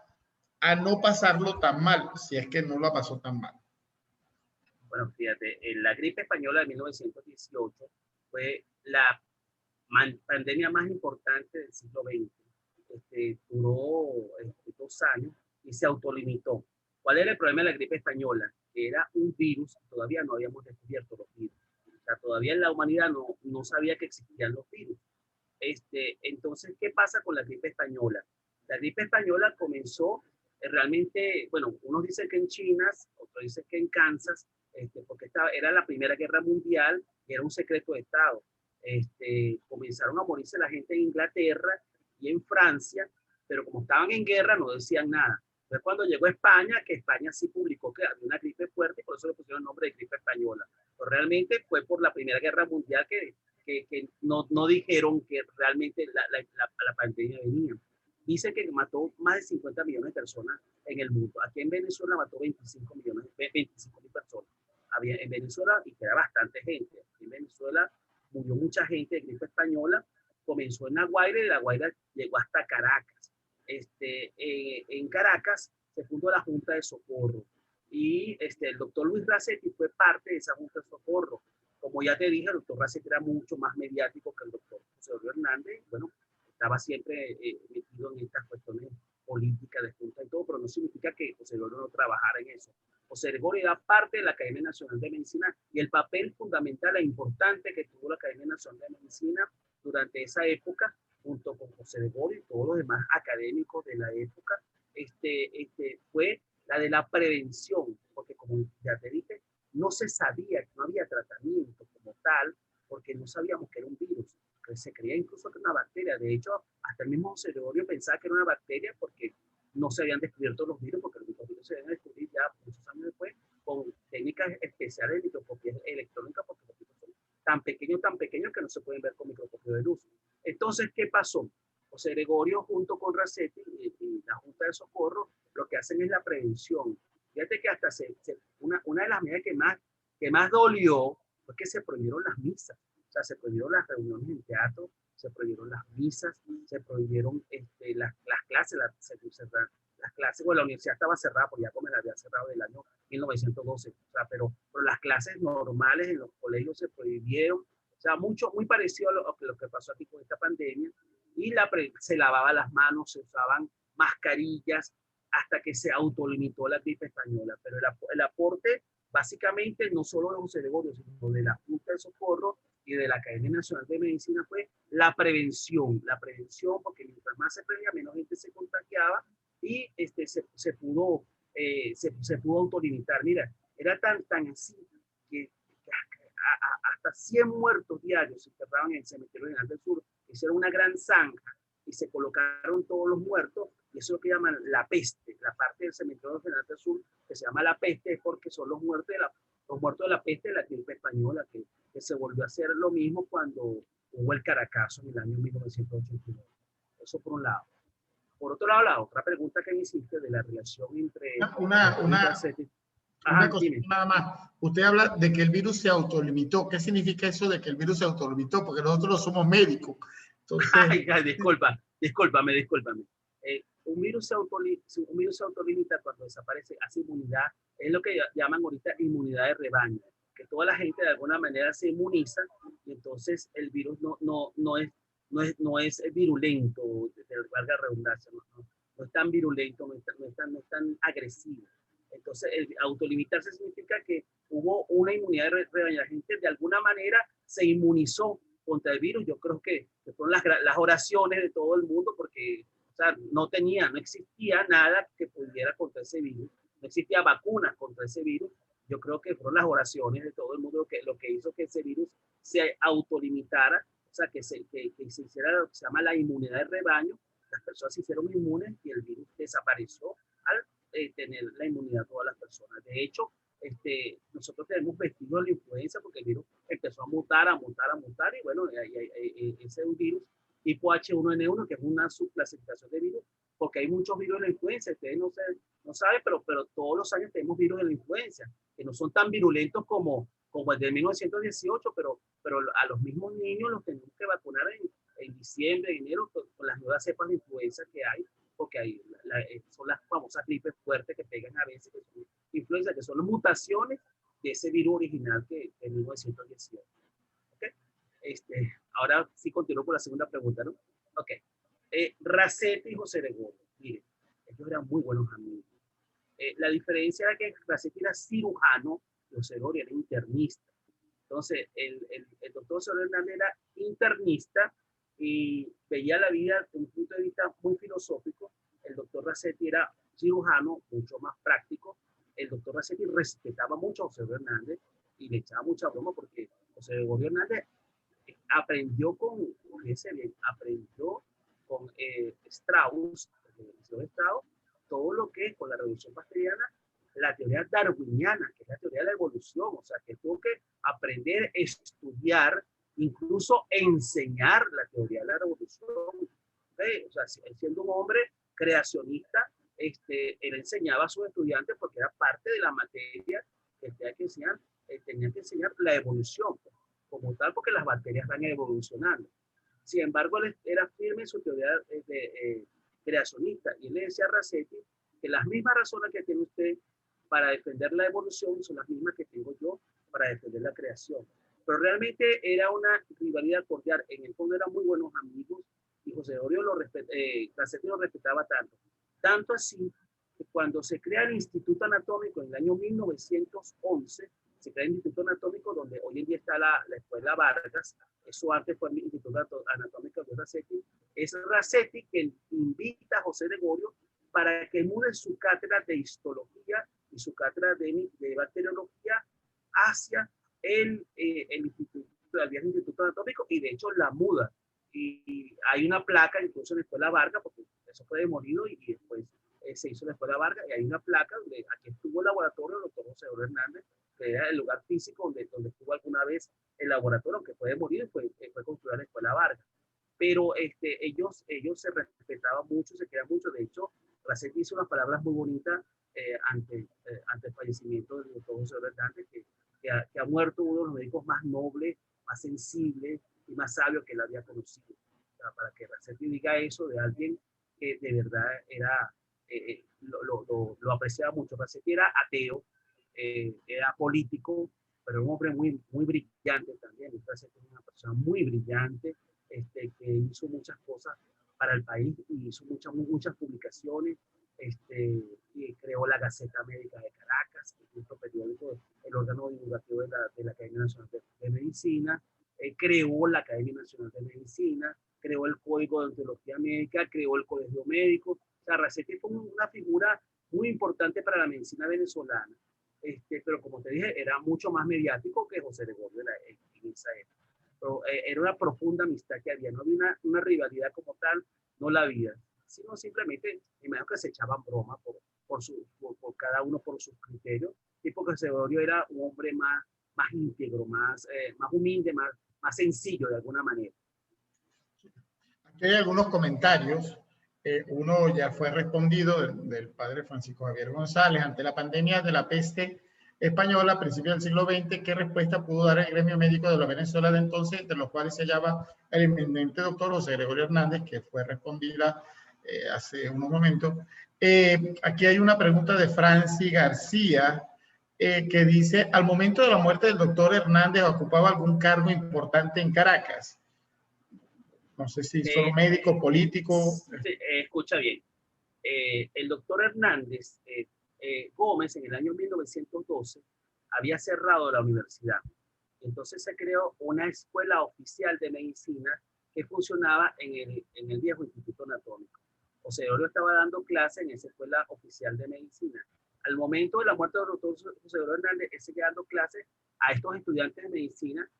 a no pasarlo tan mal, si es que no lo pasó tan mal? Bueno, fíjate, la gripe española de 1918 fue la pandemia más importante del siglo XX. Duró 2 años y se autolimitó. ¿Cuál era el problema de la gripe española? Que era un virus, todavía no habíamos descubierto los virus. O sea, todavía en la humanidad no sabía que existían los virus. Entonces, ¿qué pasa con la gripe española? La gripe española comenzó realmente, bueno, unos dicen que en China, otros dicen que en Kansas, porque era la Primera Guerra Mundial y era un secreto de Estado. Comenzaron a morirse la gente en Inglaterra y en Francia, pero como estaban en guerra no decían nada. Entonces cuando llegó a España, que España sí publicó que había una gripe fuerte, por eso le pusieron el nombre de gripe española. Pero realmente fue por la Primera Guerra Mundial que no dijeron que realmente la pandemia venía. Dicen que mató más de 50 millones de personas en el mundo. Aquí en Venezuela mató 25 mil personas. Había en Venezuela, y que era bastante gente. Aquí en Venezuela murió mucha gente de gripe española. Comenzó en La Guaira y de La Guaira llegó hasta Caracas. En Caracas se fundó la Junta de Socorro y el doctor Luis Racetti fue parte de esa Junta de Socorro. Como ya te dije, el doctor Racetti era mucho más mediático que el doctor José Gregorio Hernández. Bueno, estaba siempre metido en estas cuestiones políticas de junta y todo, pero no significa que José Gregorio no trabajara en eso. José Gregorio era parte de la Academia Nacional de Medicina y el papel fundamental e importante que tuvo la Academia Nacional de Medicina durante esa época junto con José Gregorio y todos los demás académicos de la época, fue la de la prevención, porque como ya te dije, no se sabía, no había tratamiento como tal, porque no sabíamos que era un virus, que se creía incluso que era una bacteria. De hecho, hasta el mismo José Gregorio pensaba que era una bacteria porque no se habían descubierto los virus, porque los virus se habían descubierto ya muchos años después con técnicas especiales de microscopía electrónica, porque los virus son tan pequeños que no se pueden ver con microscopio de luz. Entonces, ¿qué pasó? José Gregorio junto con Rasetti y la Junta de Socorro lo que hacen es la prevención. Fíjate que hasta una de las medidas que más dolió fue que se prohibieron las misas. O sea, se prohibieron las reuniones en teatro, se prohibieron las misas, se prohibieron las clases, las clases. Bueno, la universidad estaba cerrada, porque ya como la había cerrado del año 1912. O sea, pero las clases normales en los colegios se prohibieron. O sea, muy parecido a lo que pasó aquí con esta pandemia. Y se lavaban las manos, se usaban mascarillas, hasta que se autolimitó la gripe española. Pero el aporte, básicamente, no solo de José Gregorio, sino de la Junta de Socorro y de la Academia Nacional de Medicina, fue la prevención, porque mientras más se prevenía, menos gente se contagiaba y se pudo autolimitar. Mira, era tan así que hasta 100 muertos diarios se enterraban en el cementerio general del sur. Hicieron una gran zanja y se colocaron todos los muertos, y eso es lo que llaman la peste. La parte del cementerio general del sur que se llama la peste es porque son los muertos de la peste de la gripe española, que se volvió a hacer lo mismo cuando hubo el Caracazo en el año 1989. Eso por un lado. Por otro lado, la otra pregunta que me hiciste de la relación entre... Una cosa nada más. Usted habla de que el virus se autolimitó. ¿Qué significa eso de que el virus se autolimitó? Porque nosotros somos médicos. Entonces... Ay, discúlpame. Un virus se autolimita cuando desaparece, hace inmunidad. Es lo que llaman ahorita inmunidad de rebaño, que toda la gente de alguna manera se inmuniza y entonces el virus no es virulento, de valga redundancia, no es tan virulento, no es tan agresivo. Entonces, el autolimitarse significa que hubo una inmunidad de rebaño. La gente de alguna manera se inmunizó contra el virus. Yo creo que fueron las oraciones de todo el mundo, porque o sea, no existía nada que pudiera contra ese virus, no existía vacunas contra ese virus. Yo creo que fueron las oraciones de todo el mundo lo que hizo que ese virus se autolimitara, o sea, que se hiciera lo que se llama la inmunidad de rebaño. Las personas se hicieron inmunes y el virus desapareció al tener la inmunidad de todas las personas. De hecho, nosotros tenemos vestidos de la influenza porque el virus empezó a mutar y bueno, ese es un virus tipo H1N1, que es una subclasificación de virus, porque hay muchos virus de la influenza. Ustedes no saben, pero todos los años tenemos virus de la influenza, que no son tan virulentos como el de 1918, pero a los mismos niños los tenemos que vacunar en diciembre, en enero, con las nuevas cepas de influenza que hay, porque son las famosas gripes fuertes que pegan a veces, que son influenza, que son las mutaciones de ese virus original que en 1918. ¿Okay? Ahora sí continúo con la segunda pregunta, ¿no? Ok. Rasetti y José Gregorio, miren, ellos eran muy buenos amigos. La diferencia era que Rasetti era cirujano y José Gregorio era internista. Entonces, el doctor José Hernández era internista y veía la vida desde un punto de vista muy filosófico. El doctor Rasetti era cirujano, mucho más práctico. El doctor Rasetti respetaba mucho a José Hernández y le echaba mucha broma porque José Gregorio Hernández aprendió con Strauss, todo lo que es con la revolución bacteriana, la teoría darwiniana, que es la teoría de la evolución. O sea, que tuvo que aprender, estudiar, incluso enseñar la teoría de la revolución. ¿Okay? O sea, siendo un hombre creacionista, él enseñaba a sus estudiantes porque era parte de la materia que tenía que enseñar la evolución como tal, porque las bacterias van evolucionando. Sin embargo, él era firme en su teoría creacionista, y él le decía a Rasetti que las mismas razones que tiene usted para defender la evolución son las mismas que tengo yo para defender la creación. Pero realmente era una rivalidad cordial. En el fondo eran muy buenos amigos y José Gregorio Rasetti lo respetaba tanto así que cuando se crea el Instituto Anatómico en el año 1911, se crea el Instituto Anatómico, donde hoy en día está la Escuela Vargas. Eso antes fue el Instituto Anatómico de Racetti. Es Racetti quien invita a José Gregorio para que mude su cátedra de histología y su cátedra de bacteriología hacia el Instituto, el viejo Instituto Anatómico, y de hecho la muda. Y hay una placa incluso en la Escuela Vargas, porque eso fue demolido y después se hizo la Escuela Vargas, y hay una placa donde aquí estuvo el laboratorio del doctor José Gregorio Hernández, que era el lugar físico donde estuvo alguna vez el laboratorio, que fue demolido y fue construida la Escuela Vargas. Pero ellos se respetaban mucho, se querían mucho. De hecho, Racetti hizo unas palabras muy bonitas ante el fallecimiento del doctor José Gregorio Hernández, que ha muerto uno de los médicos más nobles, más sensibles y más sabios que él había conocido. O sea, para que Racetti diga eso de alguien que de verdad era, lo apreciaba mucho. Racetti era ateo, era político, pero un hombre muy, muy brillante también. Racetti es una persona muy brillante, que hizo muchas cosas para el país y hizo muchas publicaciones. Y creó la Gaceta Médica de Caracas, el periódico, el órgano divulgativo de la Academia Nacional de Medicina, creó la Academia Nacional de Medicina, creó el Código de Ontología Médica, creó el Colegio Médico. O sea, Racetti fue una figura muy importante para la medicina venezolana, pero como te dije, era mucho más mediático que José Gregorio en esa época. Pero, era una profunda amistad que había, no había una rivalidad como tal, no la había, sino simplemente, me imagino que se echaban broma por cada uno por sus criterios, y porque José Gregorio era un hombre más íntegro, más humilde, más sencillo de alguna manera. Aquí hay algunos comentarios. Uno ya fue respondido del padre Francisco Javier González. Ante la pandemia de la peste española a principios del siglo XX, ¿qué respuesta pudo dar el gremio médico de la Venezuela de entonces, entre los cuales se hallaba el eminente doctor José Gregorio Hernández, que fue respondida hace unos momentos? Aquí hay una pregunta de Franci García, que dice: al momento de la muerte del doctor Hernández, ¿ocupaba algún cargo importante en Caracas? No sé si solo médico, político. Escucha bien. El doctor Hernández Gómez, en el año 1912, había cerrado la universidad. Entonces se creó una escuela oficial de medicina que funcionaba en el viejo Instituto Anatómico. José Gregorio estaba dando clase en esa escuela oficial de medicina. Al momento de la muerte del doctor José Gregorio Hernández, él seguía dando clases a estos estudiantes de medicina,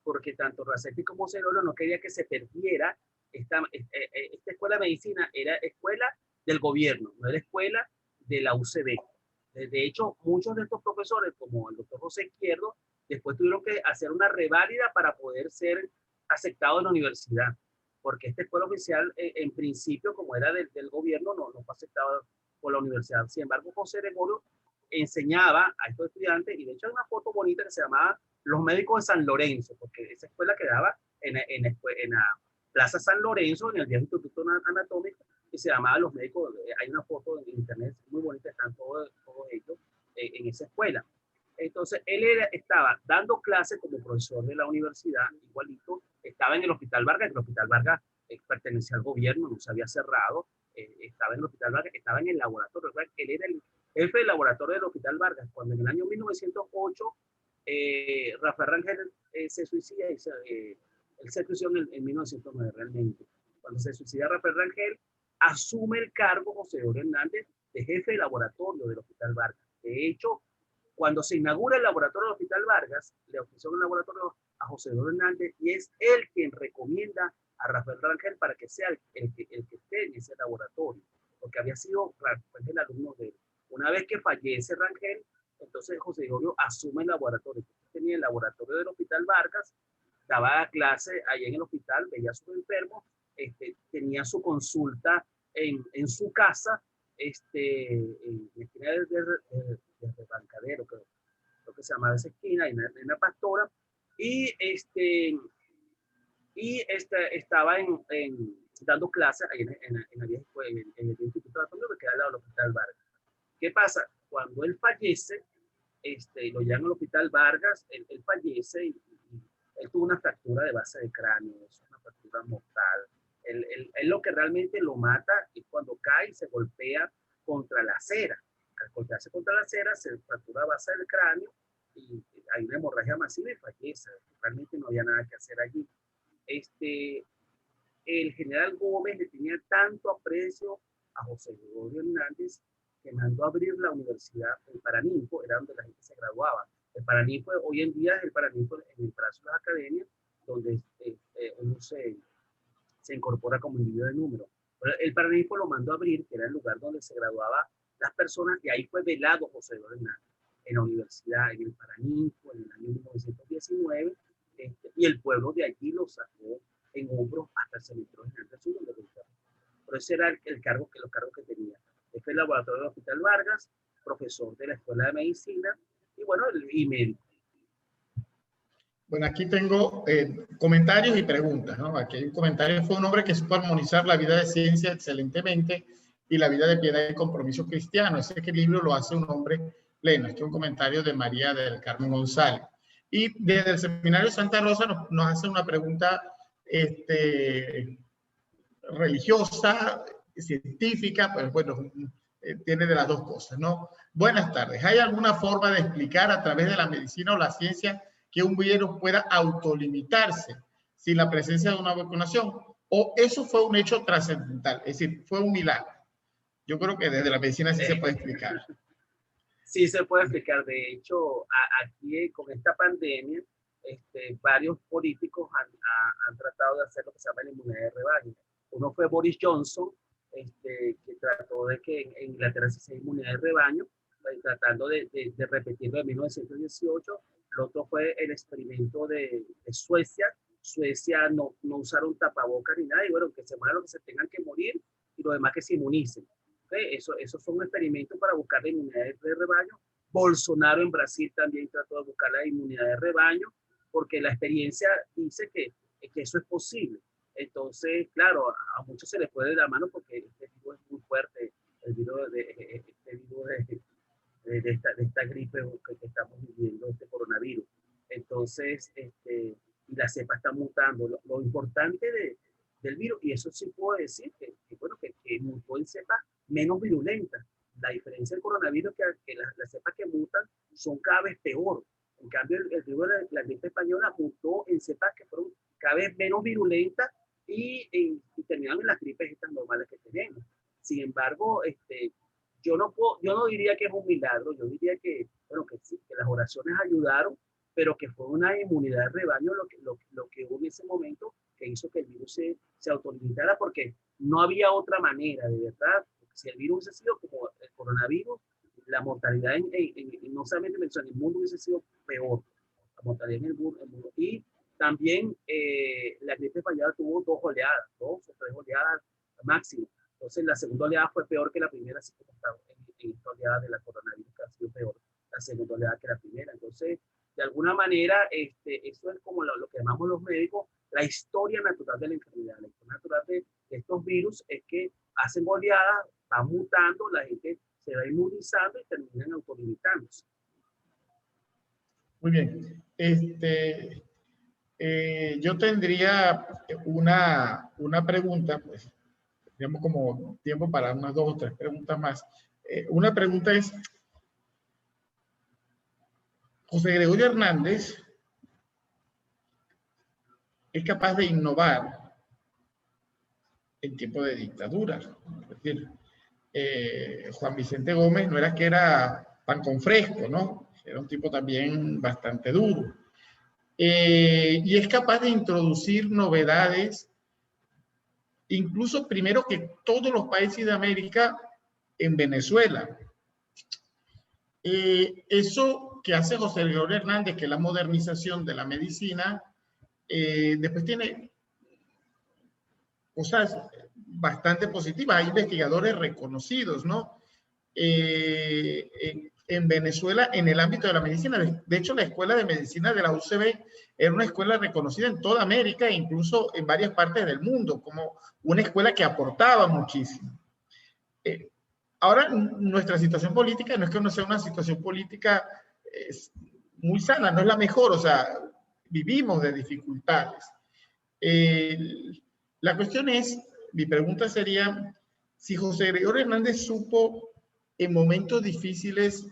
porque tanto Racetti como José Gregorio no quería que se perdiera esta escuela de medicina. Era escuela del gobierno, no era escuela de la UCB. De hecho, muchos de estos profesores, como el doctor José Izquierdo, después tuvieron que hacer una reválida para poder ser aceptados en la universidad, porque esta escuela oficial, en principio, como era del gobierno, no fue aceptada por la universidad. Sin embargo, José Gregorio enseñaba a estos estudiantes, y de hecho hay una foto bonita que se llamaba Los Médicos de San Lorenzo, porque esa escuela quedaba en la Plaza San Lorenzo, en el viejo Instituto Anatómico, y se llamaba Los Médicos. Hay una foto en internet muy bonita, están todos ellos en esa escuela. Entonces, él estaba dando clases como profesor de la universidad, igualito, estaba en el Hospital Vargas. El Hospital Vargas pertenecía al gobierno, no se había cerrado, estaba en el Hospital Vargas, estaba en el laboratorio. Él era el jefe del laboratorio del Hospital Vargas, cuando en el año 1908 Rafael Rangel se suicida, él se suicidó en 1909 realmente. Cuando se suicida Rafael Rangel, asume el cargo José Gregorio Hernández de jefe de laboratorio del Hospital Vargas. De hecho, cuando se inaugura el laboratorio del Hospital Vargas, le ofreció un laboratorio a José Gregorio Hernández, y es él quien recomienda a Rafael Rangel para que sea el que esté en ese laboratorio, porque había sido el alumno de él. Una vez que fallece Rangel, entonces José Gregorio asume el laboratorio. Entonces tenía el laboratorio del Hospital Vargas, daba clase ahí en el hospital, veía a sus enfermos, tenía su consulta en su casa, en la esquina de Bancadero, creo que se llamaba esa esquina, en la Pastora, y estaba dando clases ahí en el Instituto de Anatomía, que queda al lado del Hospital Vargas. ¿Qué pasa? Cuando él fallece, lo llevan al Hospital Vargas, él fallece y él tuvo una fractura de base de cráneo, es una fractura mortal. Él lo que realmente lo mata es cuando cae y se golpea contra la acera. Al golpearse contra la acera, se fractura la base del cráneo y hay una hemorragia masiva y fallece. Realmente no había nada que hacer allí. El general Gómez le tenía tanto aprecio a José Gregorio Hernández que mandó a abrir la universidad, el Paraninfo, era donde la gente se graduaba. El Paraninfo hoy en día es el Paraninfo en el Palacio de las Academias, donde uno se incorpora como individuo de número. Pero el Paraninfo lo mandó a abrir, que era el lugar donde se graduaban las personas, y ahí fue velado José Gregorio Hernández, en la universidad, en el Paraninfo, en el año 1919, y el pueblo de allí lo sacó en hombros hasta el cementerio general del sur, donde lo enterró. Pero ese era los cargos que tenía. Fue el laboratorio del Hospital Vargas, profesor de la Escuela de Medicina, y bueno, y médico. Bueno, aquí tengo comentarios y preguntas, ¿no? Aquí hay un comentario. Fue un hombre que supo armonizar la vida de ciencia excelentemente y la vida de piedad y compromiso cristiano. Ese equilibrio lo hace un hombre pleno. Este es un comentario de María del Carmen González. Y desde el Seminario Santa Rosa nos hace una pregunta religiosa, científica, pues bueno, tiene de las dos cosas, ¿no? Buenas tardes. ¿Hay alguna forma de explicar a través de la medicina o la ciencia que un virus pueda autolimitarse sin la presencia de una vacunación? ¿O eso fue un hecho trascendental? Es decir, fue un milagro. Yo creo que desde la medicina sí se puede explicar. Sí se puede explicar. De hecho, aquí con esta pandemia, varios políticos han tratado de hacer lo que se llama la inmunidad de rebaño. Uno fue Boris Johnson, que trató de que en Inglaterra se hiciera inmunidad de rebaño, tratando de repetirlo en 1918. El otro fue el experimento de Suecia. Suecia no usaron tapabocas ni nada, y bueno, que se mueran los que se tengan que morir y los demás que se inmunicen. ¿Okay? Eso fue un experimento para buscar la inmunidad de rebaño. Bolsonaro en Brasil también trató de buscar la inmunidad de rebaño, porque la experiencia dice que eso es posible. Entonces, claro, a muchos se les puede dar la mano porque este virus es muy fuerte, el virus de esta gripe que estamos viviendo, este coronavirus. Entonces, y la cepa está mutando. Lo importante del virus, y eso sí puedo decir, que mutó en cepas menos virulentas. La diferencia del coronavirus es que las cepas que mutan son cada vez peor. En cambio, el virus de la gripe española mutó en cepas que fueron cada vez menos virulentas y terminaron en las gripes estas normales que tenemos. Sin embargo, yo no diría que es un milagro, yo diría que sí, que las oraciones ayudaron, pero que fue una inmunidad de rebaño lo que hubo en ese momento, que hizo que el virus se autolimitara, porque no había otra manera, de verdad. Si el virus hubiese sido como el coronavirus, la mortalidad no solamente en el mundo hubiese sido peor, la mortalidad en el mundo. Y también la gripe española tuvo dos o tres oleadas máximo. Entonces la segunda oleada fue peor que la primera, así como está en esta oleada de la coronavirus, que ha sido peor la segunda oleada que la primera. Entonces, de alguna manera, eso es como lo que llamamos los médicos la historia natural de la enfermedad. La historia natural de estos virus es que hacen oleadas, van mutando, la gente se va inmunizando y terminan autolimitándose. Muy bien. Yo tendría una pregunta, pues, tenemos como tiempo para unas 2 o 3 preguntas más. Una pregunta es, José Gregorio Hernández es capaz de innovar en tiempo de dictadura. Es decir, Juan Vicente Gómez no era que era pan con fresco, ¿no? Era un tipo también bastante duro. Y es capaz de introducir novedades, incluso primero que todos los países de América, en Venezuela. Eso que hace José Gregorio Hernández, que es la modernización de la medicina, después tiene cosas bastante positivas. Hay investigadores reconocidos, ¿no? En Venezuela, en el ámbito de la medicina. De hecho, la Escuela de Medicina de la UCB era una escuela reconocida en toda América e incluso en varias partes del mundo, como una escuela que aportaba muchísimo. Ahora, nuestra situación política no es que no sea una situación política muy sana, no es la mejor, o sea, vivimos de dificultades. La cuestión es, mi pregunta sería, si José Gregorio Hernández supo en momentos difíciles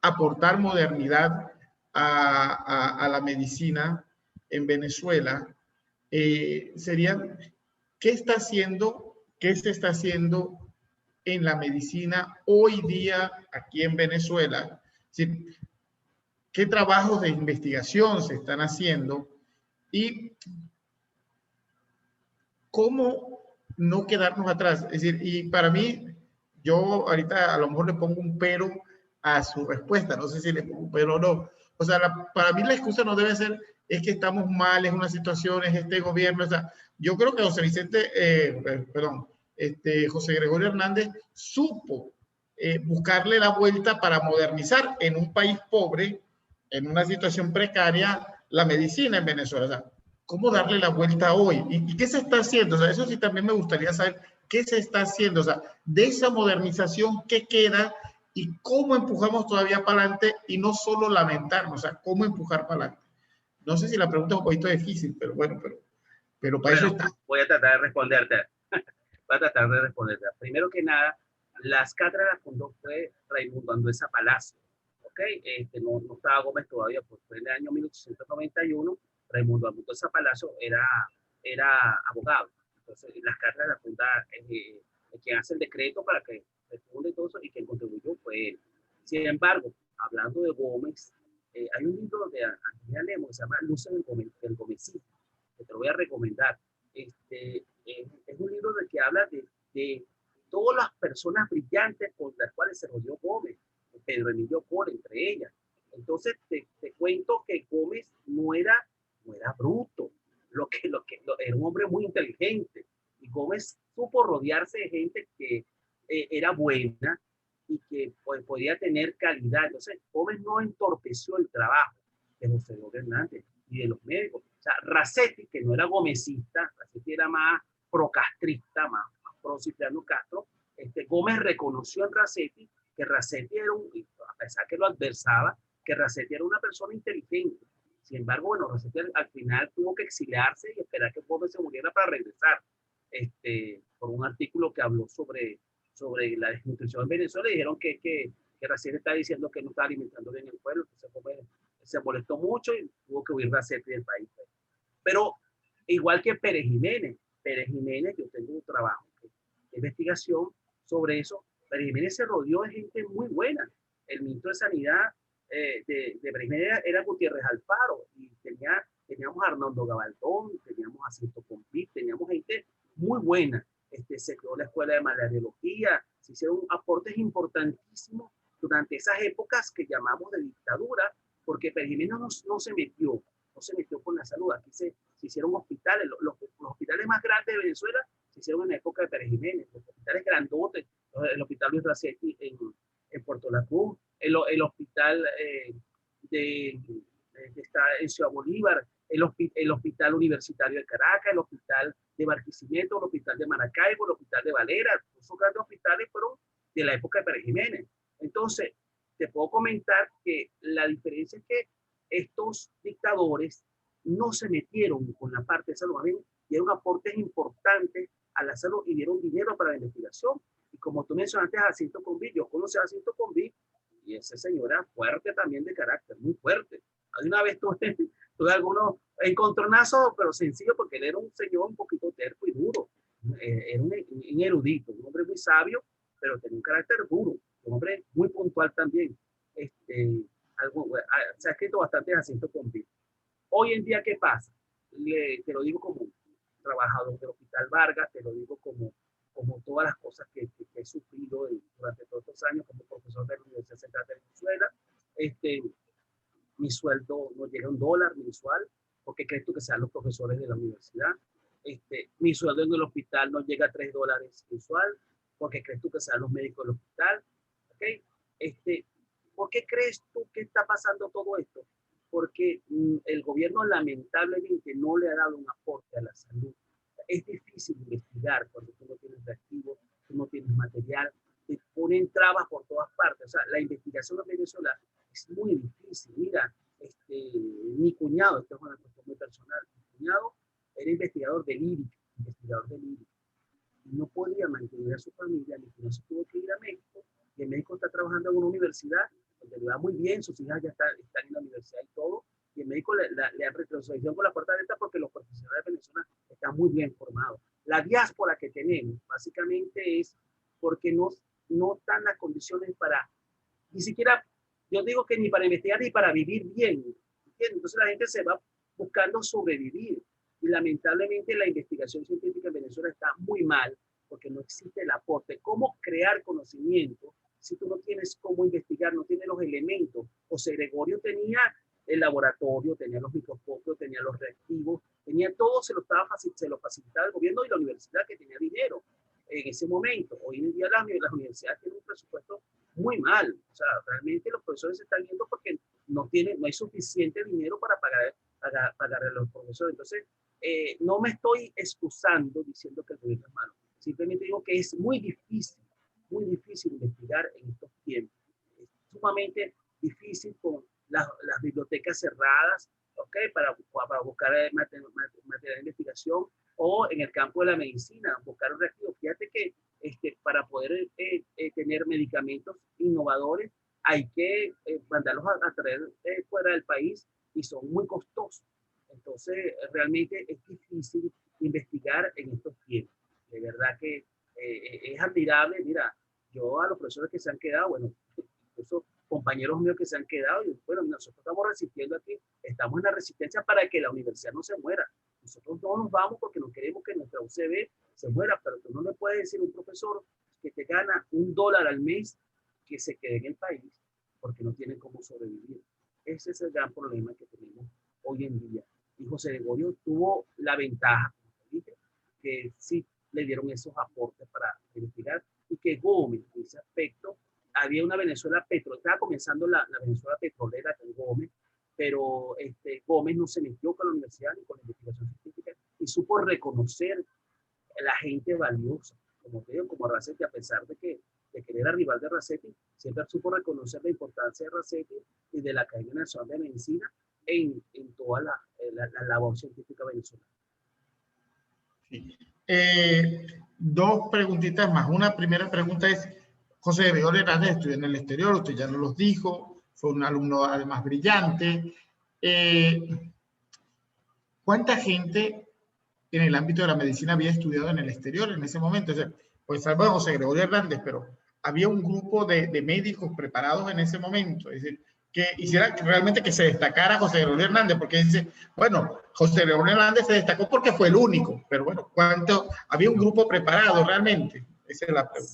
aportar modernidad a la medicina en Venezuela sería, ¿qué se está haciendo en la medicina hoy día aquí en Venezuela? ¿Sí? ¿Qué trabajos de investigación se están haciendo? Y cómo no quedarnos atrás. Es decir, y para mí, yo ahorita a lo mejor le pongo un pero a su respuesta, no sé si le pongo un pero o no. O sea, para mí la excusa no debe ser, es que estamos mal, es una situación, es este gobierno. O sea, yo creo que José Vicente, perdón, José Gregorio Hernández supo buscarle la vuelta para modernizar en un país pobre, en una situación precaria, la medicina en Venezuela. O sea, cómo darle la vuelta hoy y qué se está haciendo. O sea, eso sí también me gustaría saber qué se está haciendo. O sea, de esa modernización, qué queda y cómo empujamos todavía para adelante y no solo lamentarnos, o sea, cómo empujar para adelante. No sé si la pregunta es un poquito difícil, pero bueno, pero para eso Bueno, está. voy a tratar de responderte. Voy a tratar de responderte. Primero que nada, las cátedras las fundó fue Raimundo Andueza Palacio. ¿Ok? No estaba Gómez todavía, pues fue en el año 1891. Raimundo Andueza Palacio era abogado. Entonces, las cátedras las funda quien hace el decreto para que se funde todo eso y quien contribuyó fue él. Sin embargo, hablando de Gómez, hay un libro de Antonia Lemos que se llama Luces del Gómezismo, que te lo voy a recomendar. Es un libro de que habla de todas las personas brillantes con las cuales se rodeó Gómez, Pedro Emilio Cole, entre ellas. Entonces, te cuento que Gómez no era bruto, era un hombre muy inteligente. Y Gómez supo rodearse de gente que era buena y que pues, podía tener calidad. Entonces, Gómez no entorpeció el trabajo de José Gregorio Hernández y de los médicos. O sea, Racetti, que no era gomecista, Racetti era más procastrista, más pro Cipriano Castro, Gómez reconoció en Racetti que Racetti era a pesar que lo adversaba, que Racetti era una persona inteligente. Sin embargo, bueno, Racetti al final tuvo que exiliarse y esperar que Gómez se muriera para regresar. Por un artículo que habló sobre la desnutrición en Venezuela, dijeron que Racetti está diciendo que no está alimentando bien el pueblo, entonces Gómez se molestó mucho y tuvo que huir Racetti del país. Pero igual que Pérez Jiménez, yo tengo un trabajo de investigación sobre eso. Pérez Jiménez se rodeó de gente muy buena. El ministro de Sanidad de Pérez Jiménez era Gutiérrez Alfaro y teníamos a Arnoldo Gabaldón, teníamos a Cinto Compit, teníamos gente muy buena. Se creó la escuela de malariología, se hicieron aportes importantísimos durante esas épocas que llamamos de dictadura, porque Pérez Jiménez no se metió con la salud. Aquí se hicieron hospitales, los hospitales más grandes de Venezuela se hicieron en la época de Pérez Jiménez, los hospitales grandotes, el hospital Luis Racetti en Puerto La Cruz, el hospital está en Ciudad Bolívar, el hospital universitario de Caracas, el hospital de Barquisimeto, el hospital de Maracaibo, el hospital de Valera. Esos grandes hospitales fueron de la época de Pérez Jiménez. Entonces, te puedo comentar que la diferencia es que estos dictadores no se metieron con la parte de salud, dieron aportes importantes a la salud y dieron dinero para la investigación. Y como tú mencionaste a Jacinto Conví, yo conocí a Jacinto Conví y ese señor era fuerte también de carácter, muy fuerte. De una vez tuve algunos encontronazos, pero sencillo, porque él era un señor un poquito terco y duro. Era un erudito, un hombre muy sabio, pero tenía un carácter duro, un hombre muy puntual también. Se ha escrito bastante de Jacinto Conví. Hoy en día, ¿qué pasa? Te lo digo como trabajador del Hospital Vargas, te lo digo como todas las cosas que he sufrido durante todos estos años como profesor de la Universidad Central de Venezuela. Mi sueldo no llega a $1 mensual, porque crees tú que sean los profesores de la universidad. Mi sueldo en el hospital no llega a $3 mensual, porque crees tú que sean los médicos del hospital. ¿Okay? ¿Por qué crees tú que está pasando todo esto? Porque el gobierno lamentablemente no le ha dado un aporte a la salud. Es difícil investigar cuando tú no tienes reactivos, tú no tienes material, te ponen trabas por todas partes. O sea, la investigación en Venezuela es muy difícil. Mira, mi cuñado, esto es una cuestión muy personal, mi cuñado era investigador de lírica, y no podía mantener a su familia, ni que no se tuvo que ir a México, y en México está trabajando en una universidad porque le va muy bien, sus hijas ya están en la universidad y todo, y el médico le han retrocedido con la puerta abierta porque los profesionales de Venezuela están muy bien formados. La diáspora que tenemos básicamente es porque no están las condiciones para, ni siquiera, yo digo que ni para investigar ni para vivir bien, ¿entiendes? Entonces la gente se va buscando sobrevivir, y lamentablemente la investigación científica en Venezuela está muy mal porque no existe el aporte. ¿Cómo crear conocimiento si tú no tienes cómo investigar, no tienes los elementos? José Gregorio tenía el laboratorio, tenía los microscopios, tenía los reactivos, tenía todo, se lo facilitaba el gobierno y la universidad, que tenía dinero en ese momento. Hoy en día las universidades tienen un presupuesto muy mal. O sea, realmente los profesores se están yendo porque no hay suficiente dinero para pagar a los profesores. Entonces, no me estoy excusando diciendo que el gobierno es malo. Simplemente digo que es muy difícil investigar en estos tiempos. Es sumamente difícil con las bibliotecas cerradas, ¿ok? Para buscar material de investigación, o en el campo de la medicina, buscar un reactivo. Fíjate que para poder tener medicamentos innovadores hay que mandarlos a traer fuera del país, y son muy costosos. Entonces, realmente es difícil investigar en estos tiempos. De verdad que es admirable. Mira, yo a los profesores que se han quedado, bueno, incluso compañeros míos que se han quedado, y bueno, nosotros estamos resistiendo aquí, estamos en la resistencia para que la universidad no se muera. Nosotros no nos vamos porque no queremos que nuestra UCB se muera, pero tú no le puedes decir a un profesor que te gana $1 al mes que se quede en el país porque no tiene cómo sobrevivir. Ese es el gran problema que tenemos hoy en día. Y José Gregorio tuvo la ventaja, como te dije, que sí le dieron esos aportes para investigar, y que Gómez, en ese aspecto, había una Venezuela petrolera, estaba comenzando la Venezuela petrolera con Gómez, pero Gómez no se metió con la universidad ni con la investigación científica, y supo reconocer a la gente valiosa, como te digo, como Racetti, a pesar de que era rival de Racetti, siempre supo reconocer la importancia de Racetti y de la Academia Nacional de Medicina en toda la labor científica venezolana. Sí. Dos preguntitas más. Una primera pregunta es, José Gregorio Hernández estudió en el exterior, usted ya nos los dijo, fue un alumno además brillante. ¿Cuánta gente en el ámbito de la medicina había estudiado en el exterior en ese momento? O sea, pues salvo a José Gregorio Hernández, pero había un grupo de médicos preparados en ese momento. Es decir, que hiciera realmente que se destacara José Gregorio Hernández, porque dice, bueno, José Gregorio Hernández se destacó porque fue el único, pero bueno, ¿cuánto? ¿Había un grupo preparado realmente? Esa es la pregunta.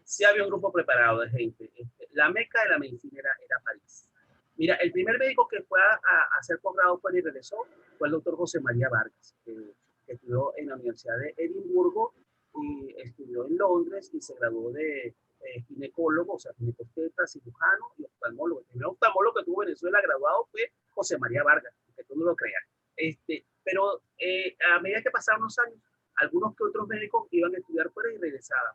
Sí había un grupo preparado de gente. La meca de la medicina era París. Mira, el primer médico que fue a hacer posgrado y regresó fue el doctor José María Vargas, que estudió en la Universidad de Edimburgo y estudió en Londres y se graduó de ginecólogo, o sea, ginecobstetra, cirujano y oftalmólogo. El primer oftalmólogo que tuvo Venezuela graduado fue José María Vargas, que tú no lo creas. Pero a medida que pasaron los años, algunos que otros médicos iban a estudiar fuera y regresaban.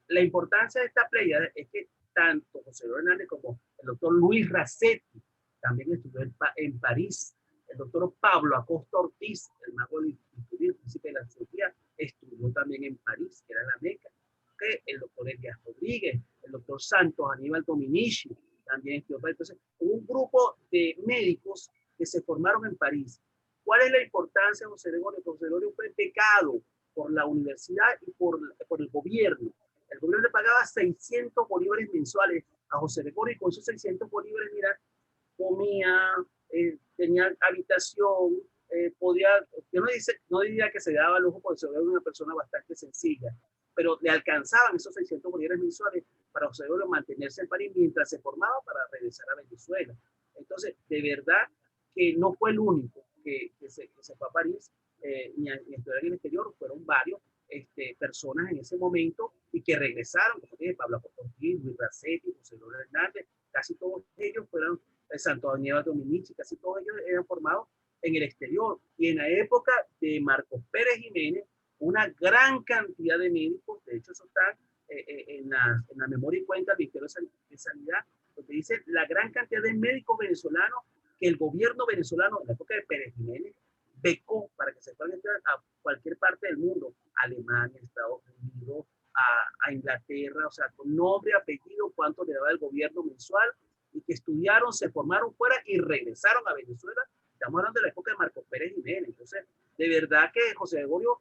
La importancia de esta playa es que tanto José Gregorio Hernández como el doctor Luis Racetti también estudió en París. El doctor Pablo Acosta Ortiz, el mago del el príncipe de la cirugía, estudió también en París, que era la meca. El doctor Elías Rodríguez, el doctor Santos Aníbal Dominici también estudió en París. Entonces, un grupo de médicos que se formaron en París. ¿Cuál es la importancia de José Gregorio? José Gregorio fue becado por la universidad y por el gobierno. El gobierno le pagaba 600 bolívares mensuales a José Gregorio, y con esos 600 bolívares, mira, comía, tenía habitación, yo no diría que se daba lujo porque se veía una persona bastante sencilla, pero le alcanzaban esos 600 bolívares mensuales para José Gregorio mantenerse en París mientras se formaba para regresar a Venezuela. Entonces, de verdad que no fue el único que se fue a París, ni a estudiar en el exterior, fueron varios personas en ese momento y que regresaron, como dije, Pablo Apostolín, Luis Racetti, José Gregorio Hernández, casi todos ellos fueron Santo Aníbal Dominici, casi todos ellos eran formados en el exterior. Y en la época de Marcos Pérez Jiménez, una gran cantidad de médicos, de hecho eso está en la memoria y cuenta del Ministerio de Sanidad, donde dice la gran cantidad de médicos venezolanos que el gobierno venezolano en la época de Pérez Jiménez becó para que se puedan entrar a cualquier parte del mundo, Alemania, Estados Unidos, a Inglaterra, o sea, con nombre, apellido, cuánto le daba el gobierno mensual, y que estudiaron, se formaron fuera y regresaron a Venezuela. Estamos hablando de la época de Marcos Pérez Jiménez. Entonces, de verdad que José Gregorio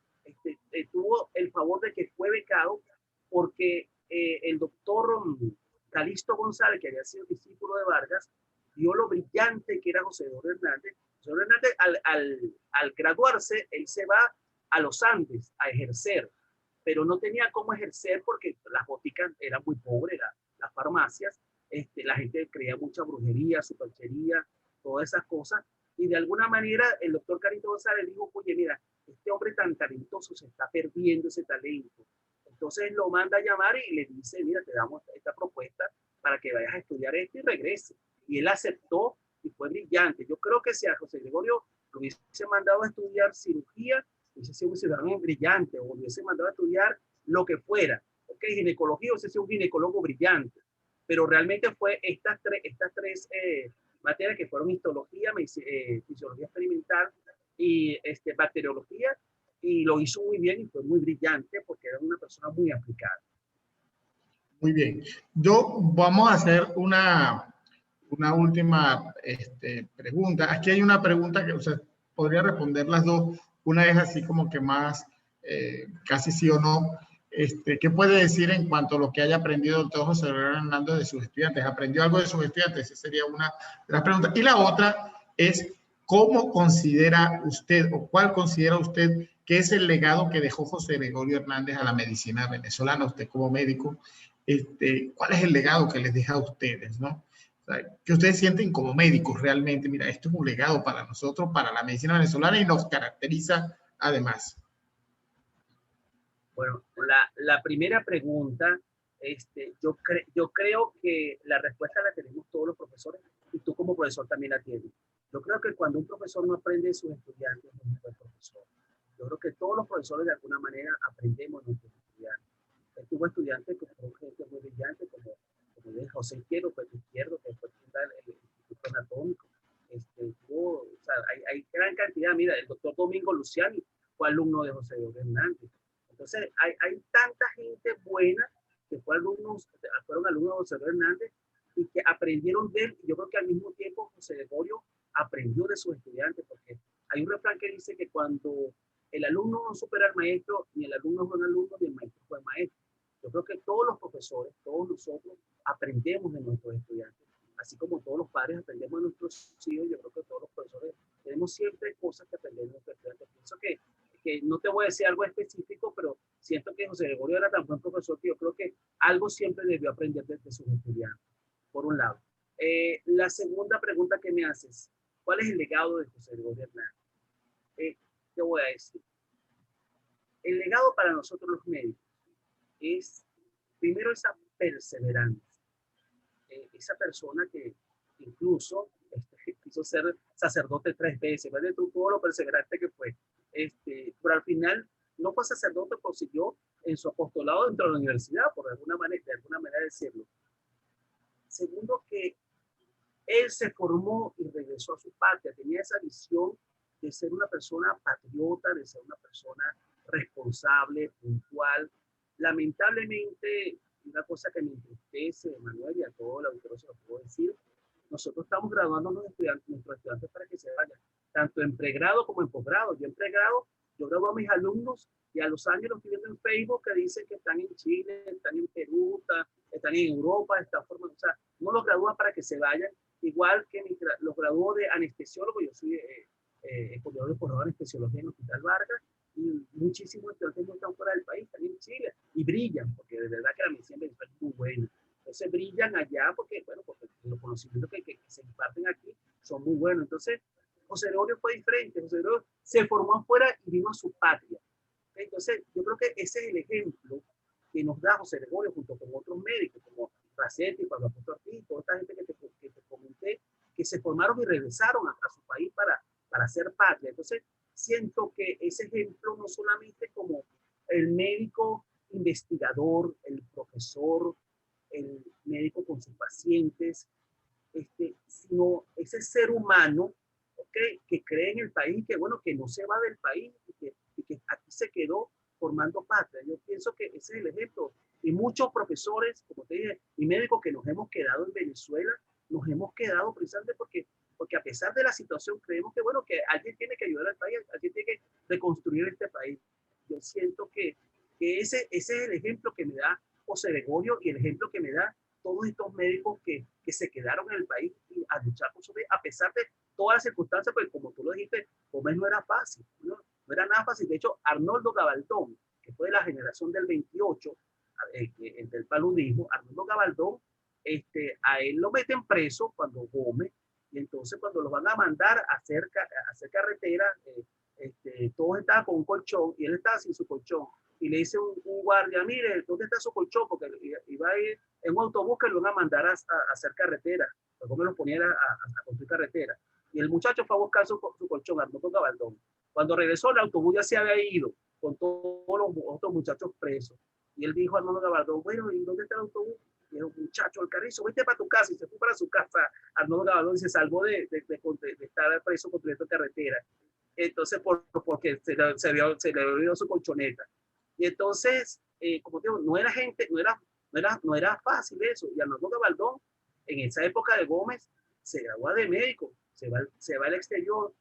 tuvo el favor de que fue becado porque el doctor Calixto González, que había sido discípulo de Vargas, vio lo brillante que era José Gregorio Hernández. José Gregorio Hernández, al graduarse, él se va a los Andes a ejercer, pero no tenía cómo ejercer porque las boticas eran muy pobres, las farmacias, la gente creía mucha brujería, superchería, todas esas cosas, y de alguna manera el doctor Carito González dijo, oye, mira, este hombre tan talentoso se está perdiendo ese talento. Entonces lo manda a llamar y le dice, mira, te damos esta propuesta para que vayas a estudiar esto y regrese. Y él aceptó y fue brillante. Yo creo que si a José Gregorio lo hubiese mandado a estudiar cirugía, hubiese sido un ciudadano brillante, o hubiese mandado a estudiar lo que fuera. Ok, ginecología, hubiese sido un ginecólogo brillante. Pero realmente fue estas tres materias que fueron histología, fisiología experimental y bacteriología, y lo hizo muy bien y fue muy brillante porque era una persona muy aplicada. Muy bien. Vamos a hacer una última pregunta. Aquí hay una pregunta que usted podría responder las dos. Una es así como que más casi sí o no. ¿Qué puede decir en cuanto a lo que haya aprendido el doctor José Gregorio Hernández de sus estudiantes? ¿Aprendió algo de sus estudiantes? Esa sería una de las preguntas. Y la otra es, ¿cómo considera usted o cuál considera usted que es el legado que dejó José Gregorio Hernández a la medicina venezolana? Usted como médico, ¿cuál es el legado que les deja a ustedes, ¿no? O sea, que ustedes sienten como médicos realmente, mira, esto es un legado para nosotros, para la medicina venezolana y nos caracteriza además. Bueno, la primera pregunta, yo creo que la respuesta la tenemos todos los profesores y tú como profesor también la tienes. Yo creo que cuando un profesor no aprende de sus estudiantes, no es un profesor. Yo creo que todos los profesores de alguna manera aprendemos de nuestros estudiantes. Tuvo estudiantes que fueron gente muy brillante, como José Izquierdo, que fue fundar el Instituto Anatómico. O sea, hay gran cantidad. Mira, el doctor Domingo Luciani fue alumno de José Gregorio Hernández. Entonces, hay tanta gente buena que fueron alumnos de José Gregorio Hernández y que aprendieron de él. Y yo creo que al mismo tiempo José Gregorio aprendió de sus estudiantes, porque hay un refrán que dice que cuando el alumno no supera al maestro, ni el alumno fue un alumno, ni el maestro fue maestro. Yo creo que todos los profesores, todos nosotros aprendemos de nuestros estudiantes, así como todos los padres aprendemos de nuestros hijos. Yo creo que todos los profesores tenemos siempre cosas que aprender de nuestros estudiantes. Pienso que no te voy a decir algo específico, pero siento que José Gregorio era tan buen profesor que yo creo que algo siempre debió aprender de sus estudiantes, por un lado. La segunda pregunta que me haces, ¿cuál es el legado de José Gregorio Hernández? Te voy a decir, el legado para nosotros los médicos es primero esa perseverancia, esa persona que incluso quiso ser sacerdote 3 veces, ¿vale? Todo lo perseverante que fue, pero al final no fue sacerdote, pero siguió en su apostolado dentro de la universidad, de alguna manera decirlo. Segundo, que él se formó y regresó a su patria, tenía esa visión de ser una persona patriota, de ser una persona responsable, puntual. Lamentablemente, una cosa que me entristece, Manuel, y a todo el auditorio se lo puedo decir, nosotros estamos graduando a nuestros estudiantes para que se vayan, tanto en pregrado como en posgrado. Yo en pregrado, yo gradúo a mis alumnos y a los años los estoy viendo en Facebook que dicen que están en Chile, están en Perú, están en Europa, están formando, o sea, no los gradúan para que se vayan, igual que los graduó de anestesiólogo. Yo soy estudiador de posgrado de anestesiología en el Hospital Vargas, y muchísimos estudiantes no están fuera del país, están en Chile y brillan, porque de verdad que la medicina es muy buena. Entonces brillan allá porque, bueno, porque los conocimientos que se imparten aquí son muy buenos. Entonces, José Gregorio fue diferente. José Gregorio se formó afuera y vino a su patria. Entonces, yo creo que ese es el ejemplo que nos da José Gregorio junto con otros médicos, como Racetti, Pablo Apóstol Ortiz, toda esta gente que te comenté, que se formaron y regresaron a su país para hacer patria. Entonces, siento que ese ejemplo no solamente como el médico investigador, el profesor, el médico con sus pacientes, sino ese ser humano, ¿okay?, que cree en el país, que bueno, que no se va del país y que aquí se quedó formando patria. Yo pienso que ese es el ejemplo. Y muchos profesores, como te dije, y médicos que nos hemos quedado en Venezuela, nos hemos quedado precisamente porque a pesar de la situación creemos que, bueno, que alguien tiene que ayudar al país, alguien tiene que reconstruir este país. Yo siento que ese es el ejemplo que me da José Gregorio y el ejemplo que me da todos estos médicos que se quedaron en el país a luchar por su vida, a pesar de todas las circunstancias, porque como tú lo dijiste, Gómez no era fácil, no era nada fácil. De hecho, Arnoldo Gabaldón, que fue de la generación del 28, del paludismo, Arnoldo Gabaldón, a él lo meten preso cuando Gómez, y entonces cuando los van a mandar a hacer carretera, todos estaban con un colchón y él estaba sin su colchón. Y le dice un guardia, mire, ¿dónde está su colchón? Porque iba a ir en un autobús que lo iban a mandar a hacer carretera. Luego me lo ponían a construir carretera. Y el muchacho fue a buscar su colchón, Arnoldo Gabaldón. Cuando regresó, el autobús ya se había ido con todos los otros muchachos presos. Y él dijo a Arnoldo Gabaldón, bueno, ¿y dónde está el autobús? Y el muchacho, el Carrizo, vete para tu casa. Y se fue para su casa. Arnoldo Gabaldón se salvó de estar preso construyendo carretera. Entonces, porque se le olvidó su colchoneta. Y entonces, como te digo, no era fácil eso. Y Arnoldo Gabaldón, en esa época de Gómez, se gradúa de médico, se va al exterior,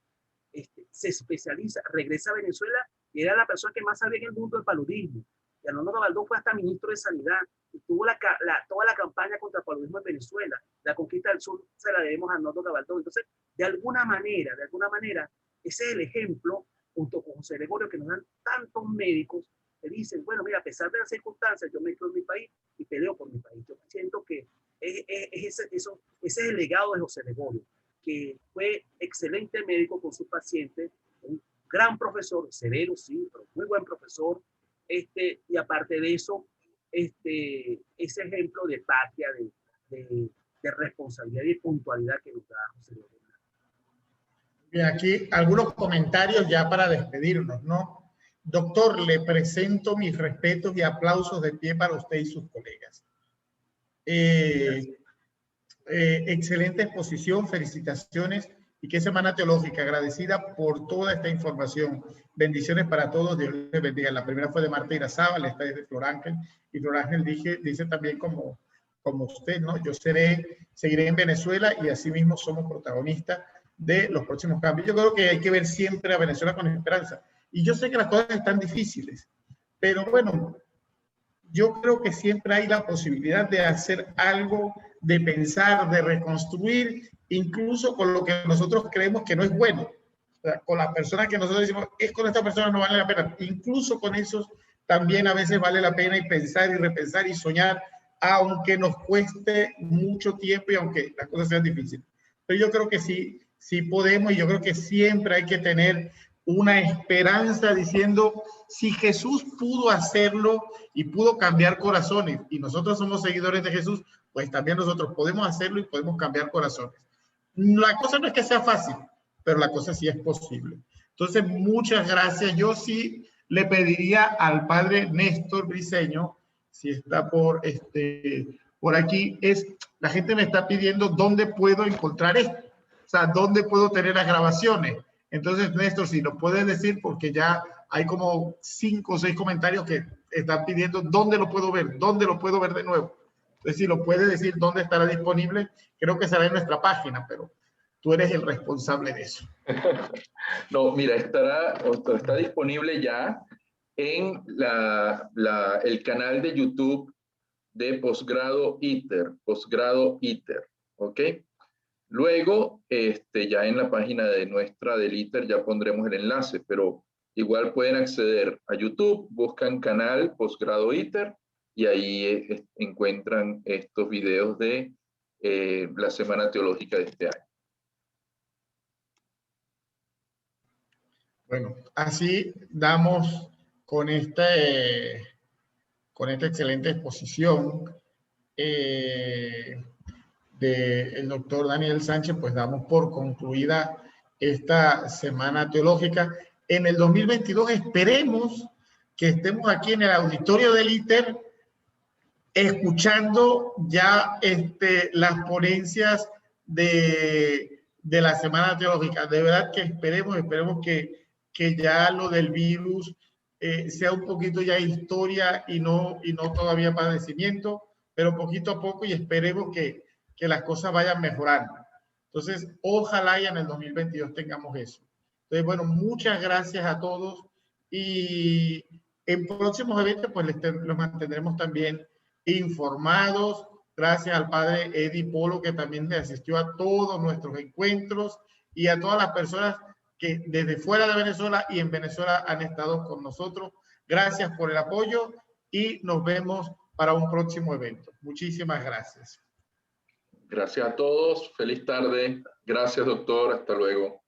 se especializa, regresa a Venezuela y era la persona que más sabía en el mundo del paludismo. Y Arnoldo Gabaldón fue hasta ministro de Sanidad y tuvo toda la campaña contra el paludismo en Venezuela. La conquista del sur se la debemos a Arnoldo Gabaldón. Entonces, de alguna manera, ese es el ejemplo, junto con José Gregorio, que nos dan tantos médicos que dicen, bueno, mira, a pesar de las circunstancias, yo me quedo en mi país y peleo por mi país. Yo siento que ese es el legado de José Gregorio, que fue excelente médico con sus pacientes, un gran profesor, severo, sí, pero muy buen profesor, y aparte de eso, ese ejemplo de patria, de responsabilidad y puntualidad que nos da José Gregorio. Bien, aquí algunos comentarios ya para despedirnos, ¿no? Doctor, le presento mis respetos y aplausos de pie para usted y sus colegas. Excelente exposición, felicitaciones y qué semana teológica, agradecida por toda esta información. Bendiciones para todos, Dios les bendiga. La primera fue de Marta Irazábal, esta es de Flor Ángel, y Flor Ángel dice también como usted, ¿no? Yo seguiré en Venezuela y asimismo somos protagonistas de los próximos cambios. Yo creo que hay que ver siempre a Venezuela con esperanza. Y yo sé que las cosas están difíciles, pero bueno, yo creo que siempre hay la posibilidad de hacer algo, de pensar, de reconstruir, incluso con lo que nosotros creemos que no es bueno. O sea, con las personas que nosotros decimos, es con esta persona no vale la pena. Incluso con esos también a veces vale la pena y pensar y repensar y soñar, aunque nos cueste mucho tiempo y aunque las cosas sean difíciles. Pero yo creo que sí podemos, y yo creo que siempre hay que tener una esperanza diciendo, si Jesús pudo hacerlo y pudo cambiar corazones, y nosotros somos seguidores de Jesús, pues también nosotros podemos hacerlo y podemos cambiar corazones. La cosa no es que sea fácil, pero la cosa sí es posible. Entonces, muchas gracias. Yo sí le pediría al padre Néstor Briceño, si está por aquí, la gente me está pidiendo dónde puedo encontrar esto. O sea, dónde puedo tener las grabaciones. Entonces, Néstor, si lo puedes decir, porque ya hay como 5 o 6 comentarios que están pidiendo dónde lo puedo ver de nuevo. Entonces, si lo puedes decir dónde estará disponible, creo que será en nuestra página, pero tú eres el responsable de eso. No, mira, está disponible ya en el canal de YouTube de Posgrado ITER, ¿ok? Luego, ya en la página de del ITER ya pondremos el enlace, pero igual pueden acceder a YouTube, buscan canal Posgrado ITER y ahí encuentran estos videos de la Semana Teológica de este año. Bueno, así damos con esta excelente exposición del doctor Daniel Sánchez, pues damos por concluida esta semana teológica. En el 2022 esperemos que estemos aquí en el auditorio del ITER escuchando ya las ponencias de la semana teológica. De verdad que esperemos que ya lo del virus sea un poquito ya historia y no todavía padecimiento, pero poquito a poco, y esperemos que las cosas vayan mejorando. Entonces, ojalá ya en el 2022 tengamos eso. Entonces, bueno, muchas gracias a todos, y en próximos eventos pues los mantendremos también informados. Gracias al padre Eddie Polo, que también asistió a todos nuestros encuentros, y a todas las personas que desde fuera de Venezuela y en Venezuela han estado con nosotros. Gracias por el apoyo y nos vemos para un próximo evento. Muchísimas gracias. Gracias a todos. Feliz tarde. Gracias, doctor. Hasta luego.